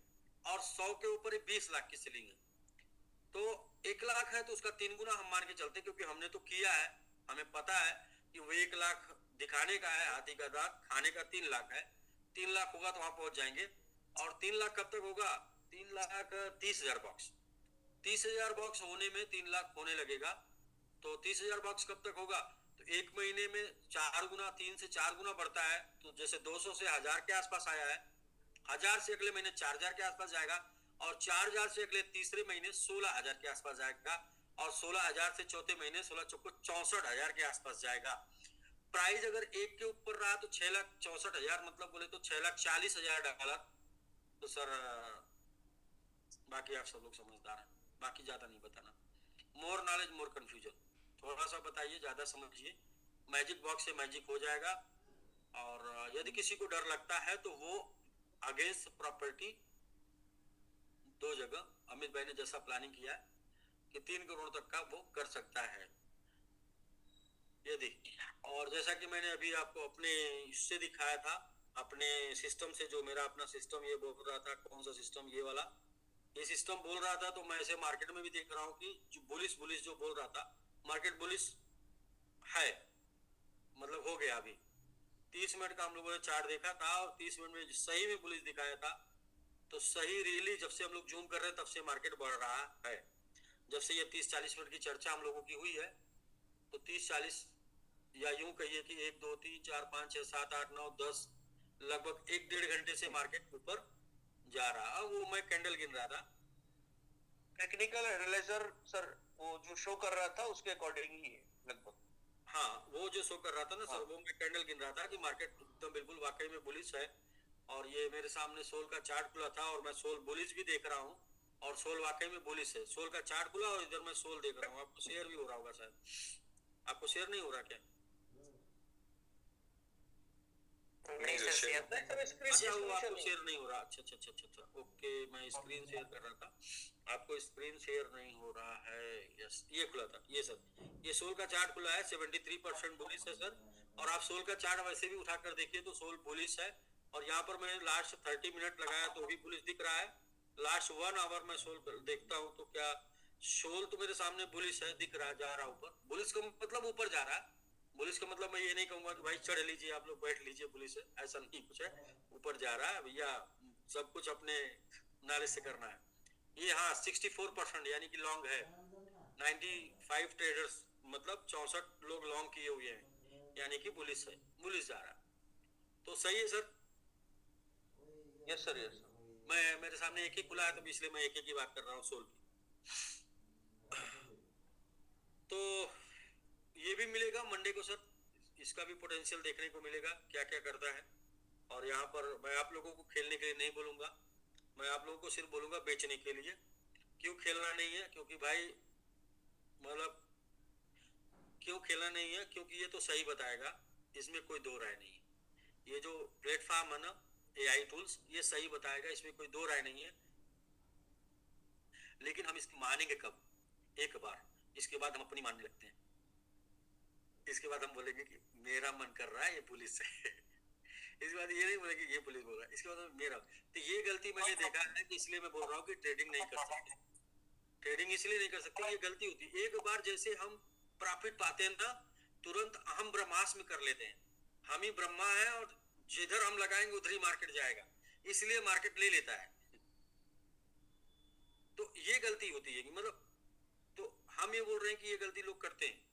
Speaker 2: और 100 के ऊपर 20 लाख की सेलिंग है। तो 1 लाख है तो उसका 3 गुना हम मान के चलते, क्योंकि हमने तो किया है, हमें पता है कि वो 1 लाख दिखाने का है, हाथी का दांत, खाने का 3 लाख है। 3 लाख होगा तो वहां पहुंच जाएंगे। और 3 लाख कब तक होगा? 3 लाख 30,000 बॉक्स, 30,000 बॉक्स होने में 3 लाख होने लगेगा। तो 30,000 बॉक्स कब तक होगा? तो 1 महीने में 4 गुना, 3 से 4 गुना बढ़ता है। तो जैसे 200 से 1000 के आसपास आया है, 1000 से अगले महीने 4000 के आसपास जाएगा, और 4000 से अगले तीसरे महीने 16000 के आसपास जाएगा, और 16000 से चौथे महीने 16 चौको 64,000 के आसपास जाएगा। प्राइस अगर 1 के ऊपर रहा तो 6,64,000, मतलब बोले तो 6,40,000 डॉलर। तो सर बाकी आप सब लोग समझदार हैं, बाकी ज्यादा नहीं बताना। मोर नॉलेज मोर कंफ्यूजन, थोड़ा सा बताइए, ज्यादा समझिए। मैजिक बॉक्स से मैजिक हो जाएगा। और यदि किसी को डर लगता है तो वो अगेंस्ट प्रॉपर्टी 2 जगह अमित भाई ने जैसा प्लानिंग किया कि 3 करोड़ तक का वो कर सकता है यदि। और जैसा कि मैंने अभी आपको अपने इससे दिखाया था, अपने सिस्टम से, जो मेरा अपना सिस्टम ये बोल रहा था, कौन सा सिस्टम, ये वाला, ये सिस्टम बोल रहा था। तो मैं ऐसे मार्केट में भी देख रहा हूँ कि जो बुलिश जो बोल रहा था, मार्केट बुलिश है, मतलब हो गया। अभी 30 मिनट का हम लोगों ने चार्ट देखा था और 30 मिनट में सही में बुलिश दिखाया था। तो सही रियली जब से हम लोग जूम कर रहे हैं तब से मार्केट बढ़ रहा है। जब से ये 30-40 मिनट की चर्चा हम लोगों की हुई है, तो 30-40, या यूं कहिए कि 1 2 3 4 5 6 7 8 9 10, लगभग 1-1.5 घंटे से मार्केट ऊपर जा रहा। वो मैं कैंडल गिन रहा था,
Speaker 5: टेक्निकल एनालाइजर सर, वो जो शो कर रहा था उसके अकॉर्डिंग ही है लगभग।
Speaker 2: हाँ वो जो शो कर रहा था ना सर, वो मैं कैंडल गिन रहा था कि मार्केट एकदम बिल्कुल वाकई में बुलिश है। और ये मेरे सामने सोल का चार्ट खुला था और मैं सोल बुलिश भी देख रहा हूँ, और सोल वाकई में बुलिश है। सोल का चार्ट खुला और इधर मैं सोल देख रहा हूँ। आपको शेयर भी हो रहा होगा शायद, आपको शेयर नहीं हो रहा क्या?
Speaker 4: नहीं सर, शेयर
Speaker 2: अच्छा वो आपको शेयर नहीं हो रहा, अच्छा अच्छा अच्छा अच्छा, ओके। मैं स्क्रीन शेयर कर रहा था, आपको स्क्रीन शेयर नहीं हो रहा है। यस, ये खुला था, ये सर, ये सोल का चार्ट खुला है। 73% बुलिश है सर। और आप सोल का चार्ट वैसे भी उठाकर देखिए तो सोल बुलिश है। और यहाँ पर मैंने लास्ट 30 मिनट लगाया तो भी बुलिश दिख रहा है। लास्ट 1 आवर में सोल देखता हूँ तो क्या सोल तो मेरे सामने बुलिश है, दिख रहा, जा रहा ऊपर। बुलिश का मतलब ऊपर जा रहा है। बुलिश का मतलब मैं ये नहीं कहूंगा कि भाई चढ़ लीजिए, आप लोग बैठ लीजिए, बुलिश है, ऐसा नहीं कुछ है। ऊपर जा रहा है भैया, सब कुछ अपने नॉलेज से करना है। ये हाँ 64% यानी कि लॉन्ग है। 95 ट्रेडर्स मतलब 64 लोग लॉन्ग किए हुए हैं, यानी कि बुलिश है, बुलिश जा रहा है। तो सही है sir.
Speaker 5: Yes sir, yes sir.
Speaker 2: मैं मेरे सामने एक ही खुला है तो इसलिए मैं एक ही की बात कर रहा हूँ, सोल की। तो ये भी मिलेगा मंडे को सर, इसका भी पोटेंशियल देखने को मिलेगा क्या क्या करता है। और यहाँ पर मैं आप लोगों को खेलने के लिए नहीं बोलूंगा, मैं आप लोगों को सिर्फ बोलूंगा बेचने के लिए। क्यों खेलना नहीं है? क्योंकि भाई मतलब क्यों खेलना नहीं है? क्योंकि ये तो सही बताएगा, इसमें कोई दो राय नहीं है। ये जो प्लेटफॉर्म है ना एआई टूल्स, ये सही बताएगा, इसमें कोई दो राय नहीं है। लेकिन हम इसको मानेंगे कब? एक बार, इसके बाद हम अपनी मानने लगते हैं। इसके बाद हम बोलेंगे कि मेरा मन कर रहा है ये पुलिस से इसके बाद ये नहीं बोलेंगे ये पुलिस बोल रहा है, इसके बाद मेरा। तो ये गलती मैंने देखा है कि इसलिए मैं बोल रहा हूँ कि ट्रेडिंग नहीं कर सकते। ट्रेडिंग इसलिए नहीं कर सकते, ये गलती होती है। एक बार जैसे हम प्रॉफिट पाते हैं ना, तुरंत हम ब्रह्मास्त्र में कर लेते हैं, हम ही ब्रह्मा है और जिधर हम लगाएंगे उधर ही मार्केट जाएगा, इसलिए मार्केट ले लेता है। तो ये गलती होती है कि मतलब, तो हम ये बोल रहे हैं कि ये गलती लोग करते हैं।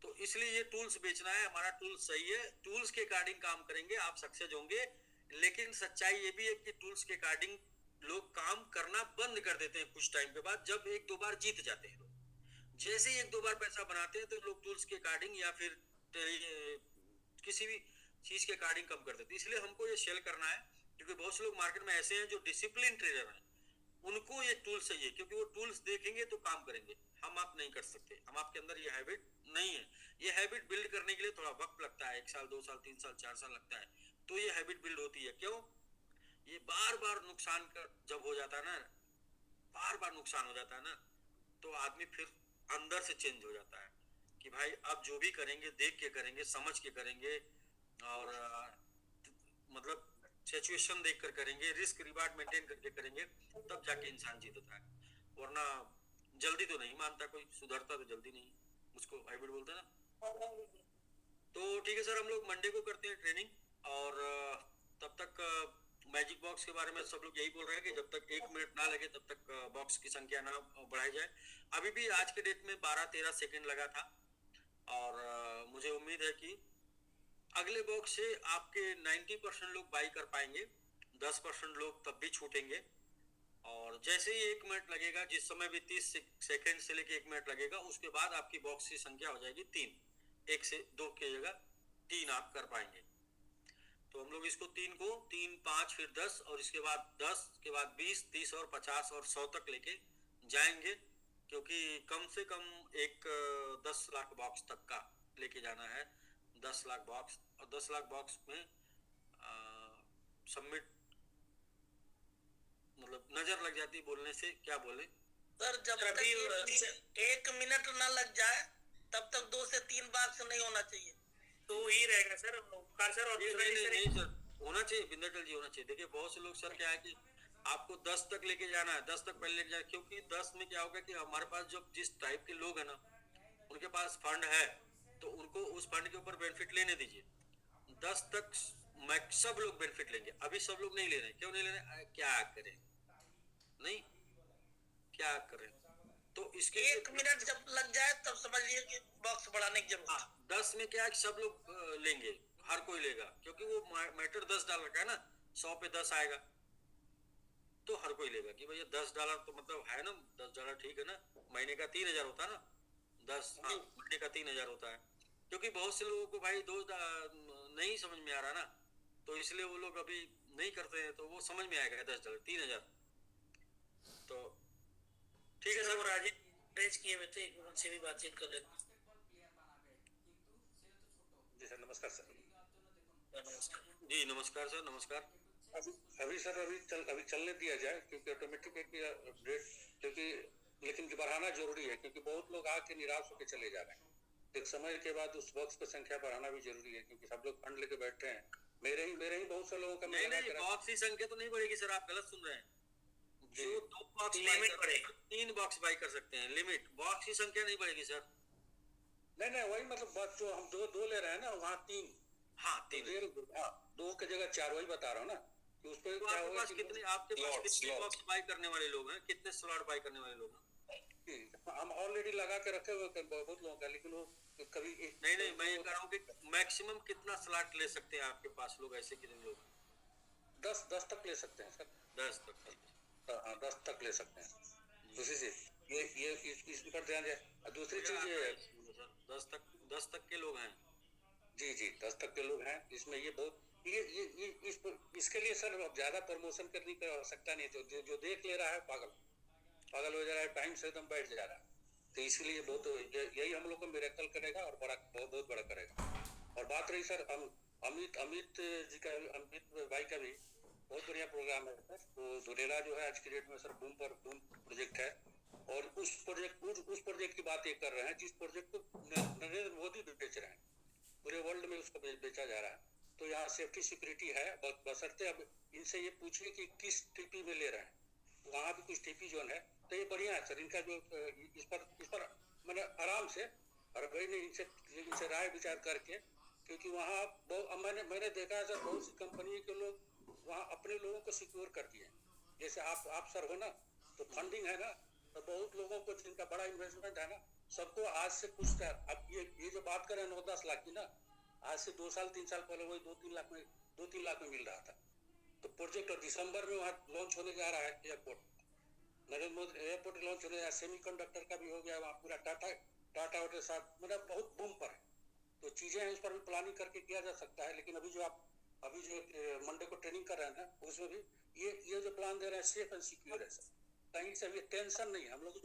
Speaker 2: तो इसलिए ये टूल्स बेचना है, हमारा टूल्स सही है, टूल्स के अकॉर्डिंग काम करेंगे, आप सक्सेस होंगे। लेकिन सच्चाई ये भी है कि टूल्स के अकॉर्डिंग लोग काम करना बंद कर देते हैं कुछ टाइम के बाद, जब एक दो बार जीत जाते हैं लोग। जैसे ही एक दो बार पैसा बनाते हैं तो लोग टूल्स के अकॉर्डिंग या फिर किसी भी चीज के अकॉर्डिंग कम कर देते हैं। इसलिए हमको ये सेल करना है, क्योंकि बहुत से लोग मार्केट में ऐसे हैं जो डिसिप्लिन ट्रेडर हैं, उनको ये टूल्स चाहिए, क्योंकि वो टूल्स देखेंगे तो काम करेंगे। हम आप नहीं कर सकते, हम आपके अंदर ये हैबिट नहीं है। ये हैबिट बिल्ड करने के लिए थोड़ा वक्त लगता है, 1 साल 2 साल 3 साल 4 साल लगता है, तो ये हैबिट बिल्ड होती है। क्यों? ये बार बार नुकसान कर जब हो जाता है ना, बार बार नुकसान हो जाता है ना, तो आदमी फिर अंदर से चेंज हो जाता है कि भाई अब जो भी करेंगे देख के करेंगे, समझ के करेंगे, और मतलब सिचुएशन देख कर करेंगे, रिस्क रिवार्ड मेंटेन करके करेंगे, तब जाके इंसान जीतता है। वरना जल्दी तो नहीं मानता कोई, सुधरता तो जल्दी नहीं, उसको हैबिट बोलते हैं ना। तो ठीक है सर, हम लोग मंडे को करते हैं ट्रेनिंग, और तब तक मैजिक बॉक्स के बारे में सब लोग यही बोल रहे हैं कि जब तक 1 मिनट ना लगे तब तक बॉक्स की संख्या ना बढ़ाई जाए। अभी भी आज के डेट में 12-13 सेकेंड लगा था, और मुझे उम्मीद है कि अगले बॉक्स से आपके 90% लोग बाई कर पाएंगे, 10% लोग तब भी छूटेंगे। और जैसे ही 1 मिनट लगेगा, जिस समय भी 30 सेकेंड से लेके 1 मिनट लगेगा, उसके बाद आपकी बॉक्स की संख्या हो जाएगी 3, 1 से 2 की जगह 3 आप कर पाएंगे। तो हम लोग इसको 3 को 3, 5 फिर 10, और इसके बाद 10 के बाद 20, 30 और 50 और 100 तक लेके जाएंगे, क्योंकि कम से कम एक 10 लाख बॉक्स तक का लेके जाना है। 10 लाख बॉक्स, और 10 लाख बॉक्स में सबमिट मतलब नजर लग जाती बोलने से, क्या बोले
Speaker 3: सर, जब तक 1 मिनट ना लग जाए तब तक 2 से 3 बॉक्स नहीं होना चाहिए, तो ही रहेगा सर। सर और
Speaker 2: नहीं सर, होना चाहिए, बिंदटल जी होना चाहिए। देखिए बहुत से लोग सर क्या है कि आपको 10 तक लेके जाना है, 10 तक पहले लेके जाना, क्योंकि 10 में क्या होगा कि हमारे पास जो जिस टाइप के लोग हैं ना, उनके पास फंड है, तो उनको उस फंड के ऊपर बेनिफिट लेने दीजिए। 10 तक सब लोग बेनिफिट लेंगे, अभी सब लोग नहीं ले रहे। क्यों नहीं ले रहे? क्या करें, नहीं क्या करें, तो इसके
Speaker 3: 1 मिनट जब लग जाए तब समझ लीजिए कि बॉक्स बढ़ाने की जरूरत है।
Speaker 2: 10 में क्या है कि सब लोग लेंगे, हर कोई लेगा, क्योंकि वो मैटर $10 का है ना, 100 पे 10 आएगा, तो हर कोई लेगा कि भैया $10 तो मतलब है ना, $10 ठीक है ना, महीने का 3000 होता है ना, 10 हाँ महीने का 3000 होता है। क्योंकि बहुत से लोगों को भाई नहीं समझ में आ रहा ना, तो इसलिए वो लोग अभी नहीं करते हैं, तो वो समझ में आएगा $10 3000। तो ठीक है सर,
Speaker 3: राजीव रेज किए हुए थे, उनसे भी बातचीत कर लेते।
Speaker 6: जी सर, नमस्कार सर।
Speaker 3: नमस्कार
Speaker 2: जी, नमस्कार सर, नमस्कार।
Speaker 6: अभी सर अभी चलने दिया जाए, क्योंकि ऑटोमेटिक अपडेट, क्योंकि लेकिन बढ़ाना जरूरी है, क्योंकि बहुत लोग आके निराश होकर चले जा रहे हैं। एक समय के बाद उस बॉक्स की संख्या बढ़ाना भी जरूरी है, क्योंकि सब लोग फंड लेके बैठे हैं। मेरे ही बहुत से लोगों का
Speaker 2: नहीं, बॉक्स की संख्या तो नहीं बढ़ेगी सर, आप गलत सुन रहे हैं। जो 2 बॉक्स
Speaker 3: लिमिट बढ़ेगी,
Speaker 2: 3 बॉक्स बाई कर सकते हैं, लिमिट, बॉक्स की संख्या नहीं बढ़ेगी सर।
Speaker 6: नहीं वही मतलब जो हम दो ले रहे हैं ना, वहाँ 3,
Speaker 2: हाँ 3,
Speaker 6: 2 की जगह 4, वही बता रहा हूँ ना कि उस पर
Speaker 2: तो
Speaker 6: क्या
Speaker 2: आपके पास कितने बॉक्स बाई करने वाले लोग हैं, कितने स्लॉट बाई करने वाले लोग हैं?
Speaker 6: हम ऑलरेडी लगा के रखे हुए बहुत लोगों का, लेकिन वो कभी
Speaker 2: नहीं मैं ये कह रहा हूँ कि मैक्सिमम कितना स्लॉट ले सकते हैं आपके पास लोग, ऐसे कितने लोग?
Speaker 6: 10 तक ले सकते हैं सर।
Speaker 2: 10 तक?
Speaker 6: हाँ 10 तक ले सकते हैं। दूसरी चीज ये इस पर ध्यान दें। दूसरी चीज ये
Speaker 2: 10 तक के लोग हैं।
Speaker 6: जी 10 तक के लोग हैं। इसमें ये बहुत इसके लिए सर अब ज्यादा प्रमोशन करने की आवश्यकता नहीं है। जो देख ले रहा है पागल हो जा रहा है, टाइम से एकदम बैठ जा रहा है। तो इसलिए बहुत यही हम लोग को मिरेकल करेगा और बहुत बड़ा करेगा। और बात रही सर अमित जी का, अमित भाई का भी बहुत बढ़िया प्रोग्राम है सर। तो धुलेरा जो है आज की डेट में सर बूम प्रोजेक्ट है, और उस प्रोजेक्ट की बात ये कर रहे हैं जिस प्रोजेक्ट को नरेंद्र मोदी बेच रहे हैं, पूरे वर्ल्ड में उसको बेचा जा रहा है। तो यहाँ सेफ्टी सिक्योरिटी है, बशर्ते अब इनसे ये पूछिए कि किस टीपी में ले रहे हैं, वहाँ भी कुछ टीपी जोन है। तो ये बढ़िया है सर, इनका जो इस पर मैंने आराम से और भाई ने इनसे राय विचार करके, क्योंकि वहाँ मैंने देखा है सर बहुत सी कंपनी के लोग वहाँ अपने लोगों को सिक्योर कर दिए। जैसे आप सर हो ना, तो फंडिंग है ना, तो बहुत लोगों को जिनका बड़ा इन्वेस्टमेंट है ना, सबको आज से कुछ अब ये जो बात करें 9-10 लाख की ना, आज से 2 साल 3 साल पहले वही 2-3 लाख में मिल रहा था। तो प्रोजेक्ट और दिसंबर में वहाँ लॉन्च होने जा रहा है airport, Narendra Modi airport launch होने जा रहा है। सेमीकंडक्टर का भी हो गया वहाँ, पूरा टाटा के साथ, मतलब बहुत बूम पर है। तो चीजें हैं, इस पर भी प्लानिंग करके किया जा सकता है। लेकिन अभी जो मंडे को ट्रेनिंग कर रहे हैं ना, उसमें भी ये जो प्लान दे रहे हैं सेफ एंड सिक्योर है सर, कहीं से भी टेंशन नहीं है। हम लोग जो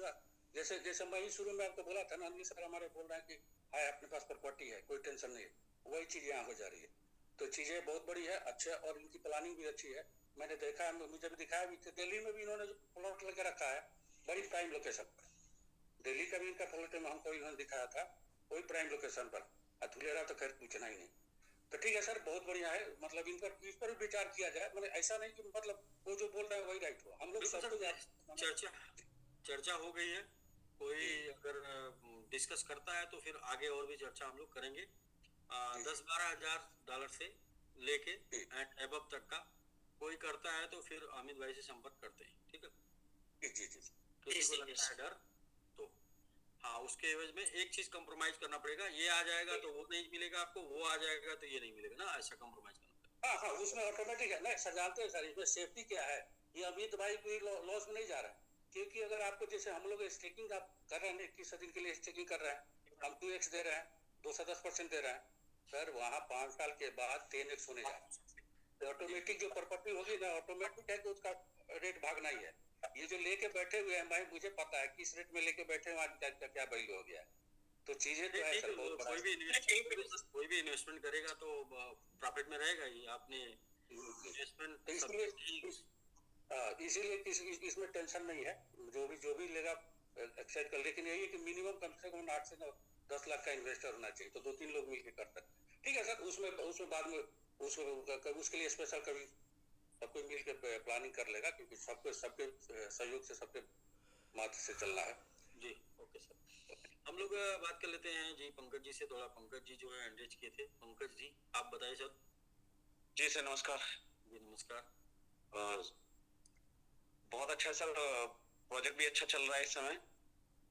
Speaker 6: जैसे मैं ही शुरू में आपको बोला था ना, अनिल सर हमारे बोल रहे हैं कि हाय अपने पास प्रॉपर्टी है, कोई टेंशन नहीं है, वही चीज यहाँ हो जा रही है। तो चीजें बहुत बड़ी है, अच्छा, और इनकी प्लानिंग भी अच्छी है। मैंने देखा है, मुझे भी दिखाया भी, दिल्ली में भी इन्होंने जो प्लॉट लेकर रखा है बड़ी प्राइम लोकेशन पर, दिल्ली का भी इनका प्लॉट में हमको इन्होंने दिखाया था वही प्राइम लोकेशन पर। धुलेरा तो खैर पूछना ही नहीं। तो ठीक है सर, बहुत बढ़िया है, मतलब इस पर भी विचार किया जाए। मतलब ऐसा नहीं कि मतलब वो जो बोल रहे हैं वही राइट हो, हम लोग सब
Speaker 2: चर्चा हो गई है। कोई अगर डिस्कस करता है तो फिर आगे और भी चर्चा हम लोग करेंगे। 10-12 हजार डॉलर से लेके एंड एबव तक का कोई करता है तो फिर अमित भाई से संपर्क करते हैं, ठीक है।
Speaker 6: जी
Speaker 2: किसी को लगता है डर तो हाँ, उसके एवज में एक चीज कंप्रोमाइज करना पड़ेगा, ये आ जाएगा तो वो नहीं मिलेगा आपको, वो आ जाएगा तो ये नहीं मिलेगा ना, ऐसा कंप्रोमाइज करना पड़ेगा।
Speaker 6: हाँ, उसमें ऑटोमेटिक है ना सर, जानते हैं सर इसमें सेफ्टी क्या है। ये अमित भाई कोई लॉस में नहीं जा रहा है, क्योंकि अगर आपको जैसे हम लोग स्टेकिंग आप कर रहे हैं 21 दिन के लिए स्टेकिंग कर रहे हैं, हम 2x दे रहे हैं, 210% दे रहे हैं सर, वहाँ 5 साल के बाद 10x होने जा रहा है। तो ऑटोमेटिक जो प्रॉपर्टी होगी ना, ऑटोमेटिक है कि उसका रेट भागना ही है। ये जो लेके बैठे हुए हैं भाई, मुझे पता है किस रेट में लेके बैठे हैं, क्या वैल्यू हो गया है। तो चीजें तो है सर बहुत बड़ा।
Speaker 2: कोई भी इन्वेस्टमेंट करेगा तो प्रॉफिट में रहेगा ही। आपने इन्वेस्टमेंट
Speaker 6: इसीलिए इसमें टेंशन नहीं है, जो भी लेगा एक्सेप्ट कर। लेकिन यही है कि मिनिमम कम से कम 8 से 10 लाख का इन्वेस्टर होना चाहिए, तो 2-3 लोग मिलकर कर सकते हैं। ठीक है सर, उसमें बाद में उसके लिए स्पेशल कभी सबको मिल के प्लानिंग कर लेगा, क्योंकि सबके सहयोग से, सबके माध्यम से चलना है
Speaker 2: जी। ओके सर, हम लोग बात कर लेते हैं जी पंकज जी से थोड़ा। पंकज जी जो है एंगेज किए थे। पंकज जी आप बताइए सर।
Speaker 7: जी सर नमस्कार।
Speaker 2: जी नमस्कार।
Speaker 7: बहुत अच्छा सर, प्रोजेक्ट भी अच्छा चल रहा है इस समय,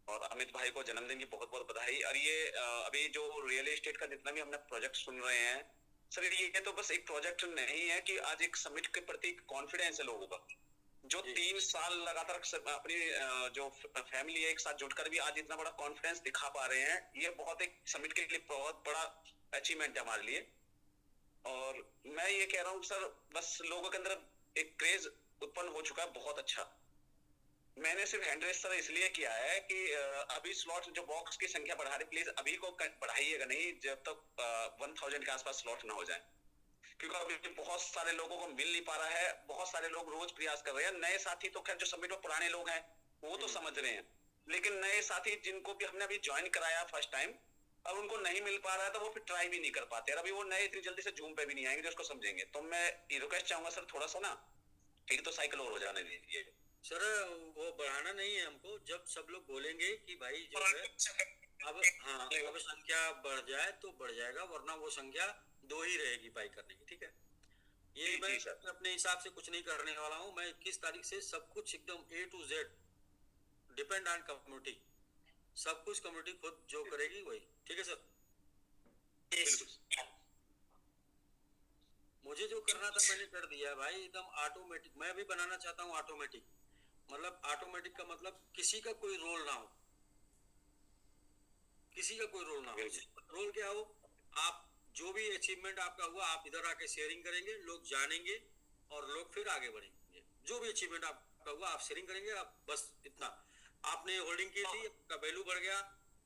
Speaker 7: और अमित भाई को जन्मदिन की बहुत बहुत बधाई। और ये अभी जो रियल एस्टेट का जितना भी हमने प्रोजेक्ट सुन रहे हैं सर, ये तो बस एक प्रोजेक्ट नहीं है कि आज एक समिट के प्रति कॉन्फिडेंस है लोगों का, जो 3 साल लगातार अपनी जो फैमिली है एक साथ जुटकर भी आज इतना बड़ा कॉन्फिडेंस दिखा पा रहे हैं, ये बहुत एक समिट के लिए बहुत बड़ा अचीवमेंट है हमारे लिए। और मैं ये कह रहा हूँ सर, बस लोगों के अंदर एक क्रेज उत्पन्न हो चुका है, बहुत अच्छा। मैंने सिर्फ हैंड रेस सर इसलिए किया है कि अभी स्लॉट जो बॉक्स की संख्या बढ़ा रही, प्लीज अभी को बढ़ाइएगा नहीं जब तक 1000 के आसपास स्लॉट ना हो जाए, क्योंकि अभी बहुत सारे लोगों को मिल नहीं पा रहा है। बहुत सारे लोग रोज प्रयास कर रहे हैं। नए साथी तो खैर जो समिट में पुराने लोग हैं वो तो समझ रहे हैं, लेकिन नए साथी जिनको भी हमने अभी ज्वाइन कराया फर्स्ट टाइम, अब उनको नहीं मिल पा रहा है तो वो फिर ट्राई भी नहीं कर पाते। अभी वो नए इतनी जल्दी से जूम पे भी नहीं आएंगे जो उसको समझेंगे। तो मैं रिक्वेस्ट चाहूंगा सर, थोड़ा सा ना एक तो साइकिल और हो जाने दीजिए
Speaker 2: सर। वो बढ़ाना नहीं है हमको, जब सब लोग बोलेंगे कि भाई जो है अब हाँ अब संख्या बढ़ जाए तो बढ़ जाएगा, वरना वो संख्या 2 ही रहेगी पाई करने की। ठीक है, ये मैं अपने हिसाब से कुछ नहीं करने वाला हूँ। मैं 21 तारीख से सब कुछ एकदम A to Z depend on community, सब कुछ कम्युनिटी खुद जो करेगी वही। ठीक है सर, मुझे जो करना था मैंने कर दिया भाई, एकदम ऑटोमेटिक। मैं भी बनाना चाहता हूँ ऑटोमेटिक, मतलब ऑटोमेटिक का मतलब किसी का कोई रोल ना हो, किसी का कोई रोल ना हो। रोल क्या हो, आप जो भी अचीवमेंट आपका हुआ आप इधर आके शेयरिंग करेंगे, लोग जानेंगे और लोग फिर आगे बढ़ेंगे। जो भी अचीवमेंट आपका हुआ आप शेयरिंग करेंगे, आप बस इतना। आपने होल्डिंग की थी, आपका वैल्यू बढ़ गया,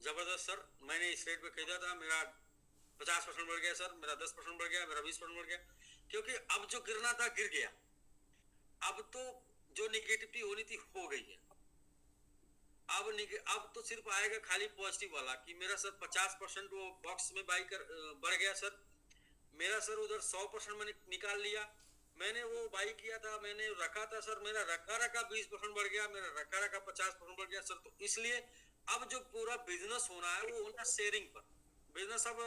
Speaker 2: जबरदस्त सर, मैंने इस रेट पे खरीदा था, मेरा 50% बढ़ गया सर, मेरा 10% बढ़ गया, मेरा 20% बढ़ गया, क्योंकि अब जो गिरना था गिर गया। अब तो जो निगेटिविटी होनी थी हो गई है। अब तो सिर्फ आएगा खाली पॉजिटिव वाला कि मेरा सर 50% वो बॉक्स में बाई कर बढ़ गया सर, मेरा सर उधर 100% मैंने निकाल लिया, मैंने वो बाई किया था, मैंने रखा था सर, मेरा रखा 20% बढ़ गया, मेरा रखा 50% बढ़ गया सर। तो इसलिए अब जो पूरा बिजनेस होना है वो होना शेयरिंग पर। बिजनेस अब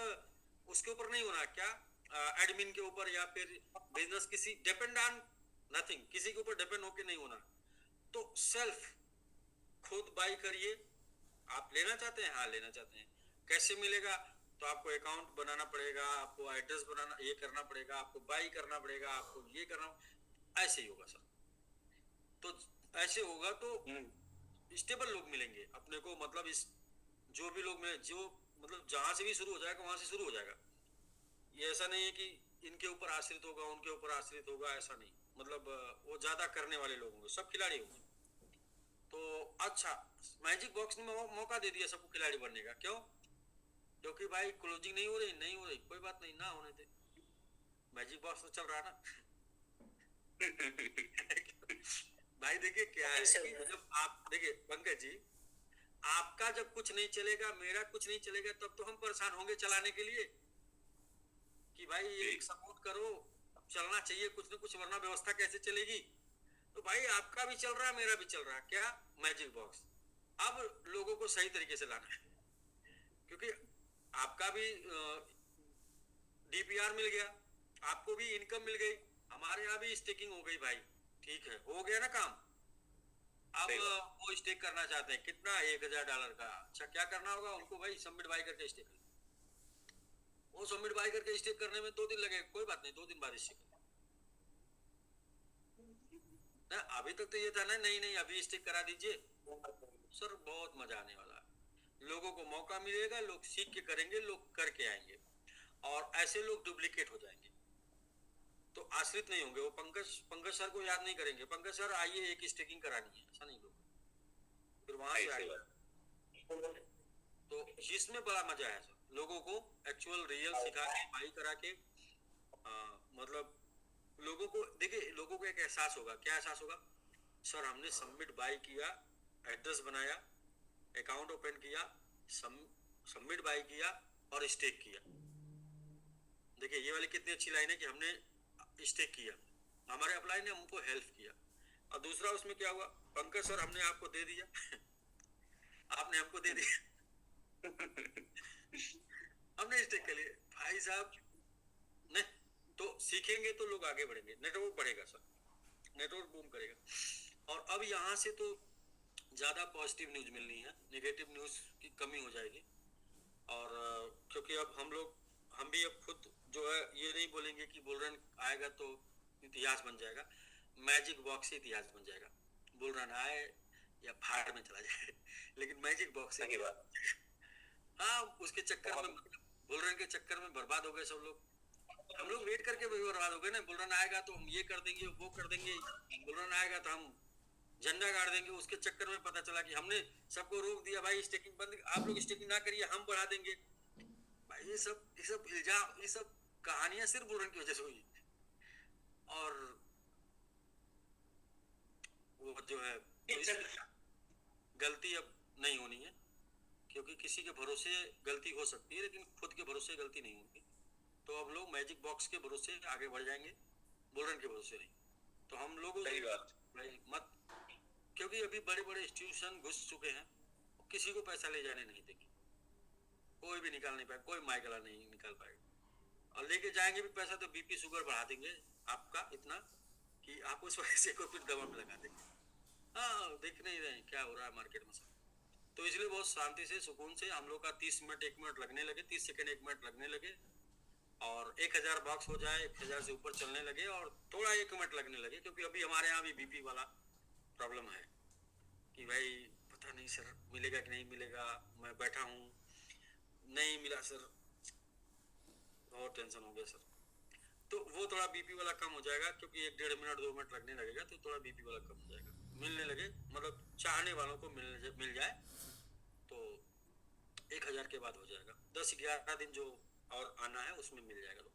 Speaker 2: उसके ऊपर नहीं होना क्या, एडमिन के ऊपर या फिर बिजनेस किसी डिपेंड ऑन नथिंग, किसी के ऊपर डिपेंड होके नहीं होना। तो सेल्फ खुद बाई करिए। आप लेना चाहते हैं, हाँ लेना चाहते हैं, कैसे मिलेगा? तो आपको अकाउंट बनाना पड़ेगा, आपको एड्रेस बनाना, ये करना पड़ेगा, आपको बाई करना पड़ेगा, आपको ये करना, ऐसे ही होगा सर। तो ऐसे होगा तो स्टेबल लोग मिलेंगे अपने को, मतलब इस जो भी लोग मिले, जो मतलब जहां से भी शुरू हो जाएगा वहां से शुरू हो जाएगा। ये ऐसा नहीं है कि इनके ऊपर आश्रित होगा, उनके ऊपर आश्रित होगा, ऐसा नहीं। मतलब वो ज्यादा करने वाले लोग होंगे, सब खिलाड़ी होंगे। तो अच्छा, मैजिक बॉक्स ने मौका दे दिया सबको खिलाड़ी बनने का। क्यों? क्योंकि भाई क्लोजिंग नहीं हो रही, कोई बात नहीं, ना होने दे, मैजिक बॉक्स तो चल रहा ना। भाई देखिए क्या है कि जब आप देखिए पंकज जी, आपका जब कुछ नहीं चलेगा, मेरा कुछ नहीं चलेगा, तब तो हम परेशान होंगे चलाने के लिए कि भाई एक सपोर्ट करो, चलना चाहिए कुछ न कुछ, वरना व्यवस्था कैसे चलेगी। तो भाई आपका भी चल रहा है, मेरा भी चल रहा है, क्या? Magic box. अब लोगों को सही तरीके से लाना है, क्योंकि आपका भी डीपीआर मिल गया, आपको भी इनकम मिल गई, हमारे यहाँ भी स्टेकिंग हो गई भाई, ठीक है, हो गया ना काम। अब वो स्टेक करना चाहते हैं कितना, $1000 का। अच्छा क्या करना होगा उनको भाई? सबमिट बाई करके स्टेक करना। वो सबमिट बाई करके स्टेक करने में 2 दिन लगेगा, कोई बात नहीं, 2 दिन बाद स्टेक ना। अभी तक तो ये था ना, नहीं अभी स्टेक करा दीजिए सर, बहुत मजा आने वाला है, लोगों को मौका मिलेगा, लोग सीख के करेंगे, लोग करके आएंगे, और ऐसे लोग डुप्लीकेट हो जाएंगे, तो आश्रित नहीं होंगे। वो पंकज सर को याद नहीं करेंगे, पंकज सर आइए एक स्टेकिंग करानी है, ऐसा नहीं होगा, फिर वहां से आएगा। तो इसमें बड़ा मजा है सर, लोगों को एक्चुअल रियल सिखा के, बाई करा के, मतलब लोगों को देखिए, लोगों को एक एहसास होगा। क्या एहसास होगा? सर हमने सबमिट बाई किया, एड्रेस बनाया, अकाउंट ओपन किया, सबमिट बाई किया और स्टेक किया। देखिए ये वाली कितनी अच्छी लाइन है कि हमने स्टेक किया, हमारे अपलाइन ने हमको हेल्प किया। और दूसरा उसमें क्या हुआ? पंकज सर हमने आपको दे दिया आपने हमको दे दिया हमने स्टेक कर लिया भाई साहब। नहीं तो सीखेंगे तो लोग आगे बढ़ेंगे, नेटवर्क बढ़ेगा सर, नेटवर्क बूम करेगा। और अब यहाँ से तो ज्यादा पॉजिटिव न्यूज मिलनी है, नेगेटिव न्यूज की कमी हो जाएगी। और क्योंकि अब हम भी अब खुद जो है ये नहीं बोलेंगे कि बुलरन आएगा तो इतिहास बन जाएगा, मैजिक बॉक्स से इतिहास बन जाएगा। बुलरन आए या भाड़ में चला जाए लेकिन मैजिक बॉक्स से हाँ, उसके चक्कर में, बुलरन के चक्कर में बर्बाद हो गए सब लोग। हम लोग वेट करके भी बर्बाद हो गए ना, बुलरन आएगा तो हम ये कर देंगे, वो कर देंगे, बुलरन आएगा तो हम झंडा गाड़ देंगे। उसके चक्कर में पता चला कि हमने सबको रोक दिया, भाई स्टेकिंग बंद, आप लोग स्टेकिंग ना करिए, हम बढ़ा देंगे। भाई ये सब इल्जाम, ये सब कहानियां सिर्फ बुलरन की वजह से हुई। और वो जो है तो गलती अब नहीं होनी है, क्योंकि किसी के भरोसे गलती हो सकती है लेकिन खुद के भरोसे गलती नहीं होगी। तो अब लोग मैजिक बॉक्स के भरोसे आगे बढ़ जाएंगे, बुलरन के भरोसे नहीं। तो हम लोगों भाई मत, क्योंकि अभी बड़े बड़े इंस्टीट्यूशन घुस चुके हैं, किसी को पैसा ले जाने नहीं देंगे, कोई भी निकाल नहीं पाएगा, कोई माइकला नहीं निकाल पाएगा। और लेके जाएंगे भी पैसा तो बीपी शुगर बढ़ा देंगे आपका इतना कि आप उस पैसे को फिर दवा में लगा देंगे। हाँ, देख नहीं रहे क्या हो रहा है मार्केट में सब। तो इसलिए बहुत शांति से, सुकून से हम लोग का 30 मिनट 1 मिनट लगने लगे, 30 सेकंड 1 मिनट लगने लगे, और 1000 बॉक्स हो जाए, 1000 से ऊपर चलने लगे, और थोड़ा 1 मिनट लगने लगे, क्योंकि अभी हमारे यहाँ भी बीपी वाला प्रॉब्लम है कि भाई पता नहीं सर मिलेगा कि नहीं मिलेगा, मैं बैठा हूँ, नहीं मिला सर, और टेंशन हो गया सर। तो वो थोड़ा बीपी वाला कम हो जाएगा, क्योंकि 1-1.5 मिनट 2 मिनट लगने लगेगा तो थोड़ा बीपी वाला कम हो जाएगा, मिलने लगे, मतलब चाहने वालों को मिल जाए तो 1000 के बाद हो जाएगा। 10-11 दिन जो और आना है उसमें मिल जाएगा। तो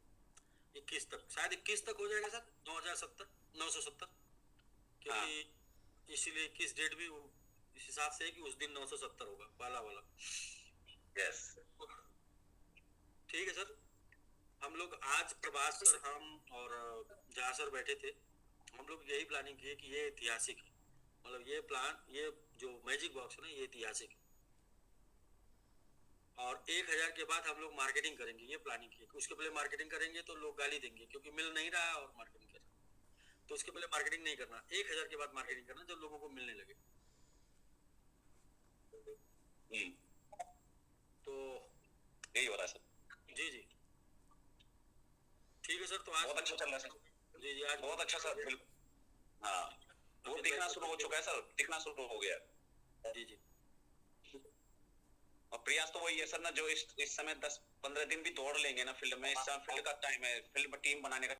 Speaker 2: 21 तक, शायद 21 तक हो जाएगा सर, 970, क्योंकि इसीलिए 21 डेट भी इस हिसाब से है कि उस दिन 970 होगा पहला वाला।
Speaker 1: यस
Speaker 2: ठीक है सर। हम लोग आज प्रभास सर, हम और जहाँ सर बैठे थे, हम लोग यही प्लानिंग किए कि ये ऐतिहासिक है, मतलब ये प्लान, ये जो मैजिक बॉक्स है ना, ये ऐतिहासिक है। और 1000 के बाद हम लोग मार्केटिंग करेंगे, ये प्लानिंग की। उसके पहले मार्केटिंग करेंगे तो लोग गाली देंगे क्योंकि मिल नहीं रहा है और मार्केटिंग कर रहा है। तो उसके पहले मार्केटिंग नहीं करना, 1000 के बाद मार्केटिंग करना जब लोगों को मिलने लगे। तो
Speaker 7: यही हो रहा है सर।
Speaker 2: जी जी ठीक है सर। तो आज
Speaker 7: बहुत अच्छा चल रहा है सर।
Speaker 2: जी जी आज
Speaker 7: बहुत अच्छा सर, बिल्कुल। हाँ, वो दिखना शुरू हो चुका है सर, दिखना शुरू हो गया।
Speaker 2: जी जी।
Speaker 7: और प्रयास तो वही है सर ना, जो इस समय 10-15 दिन भी दौड़ लेंगे ना फील्ड में, इस समय फील्ड का टाइम है, फील्ड में टीम बनाने का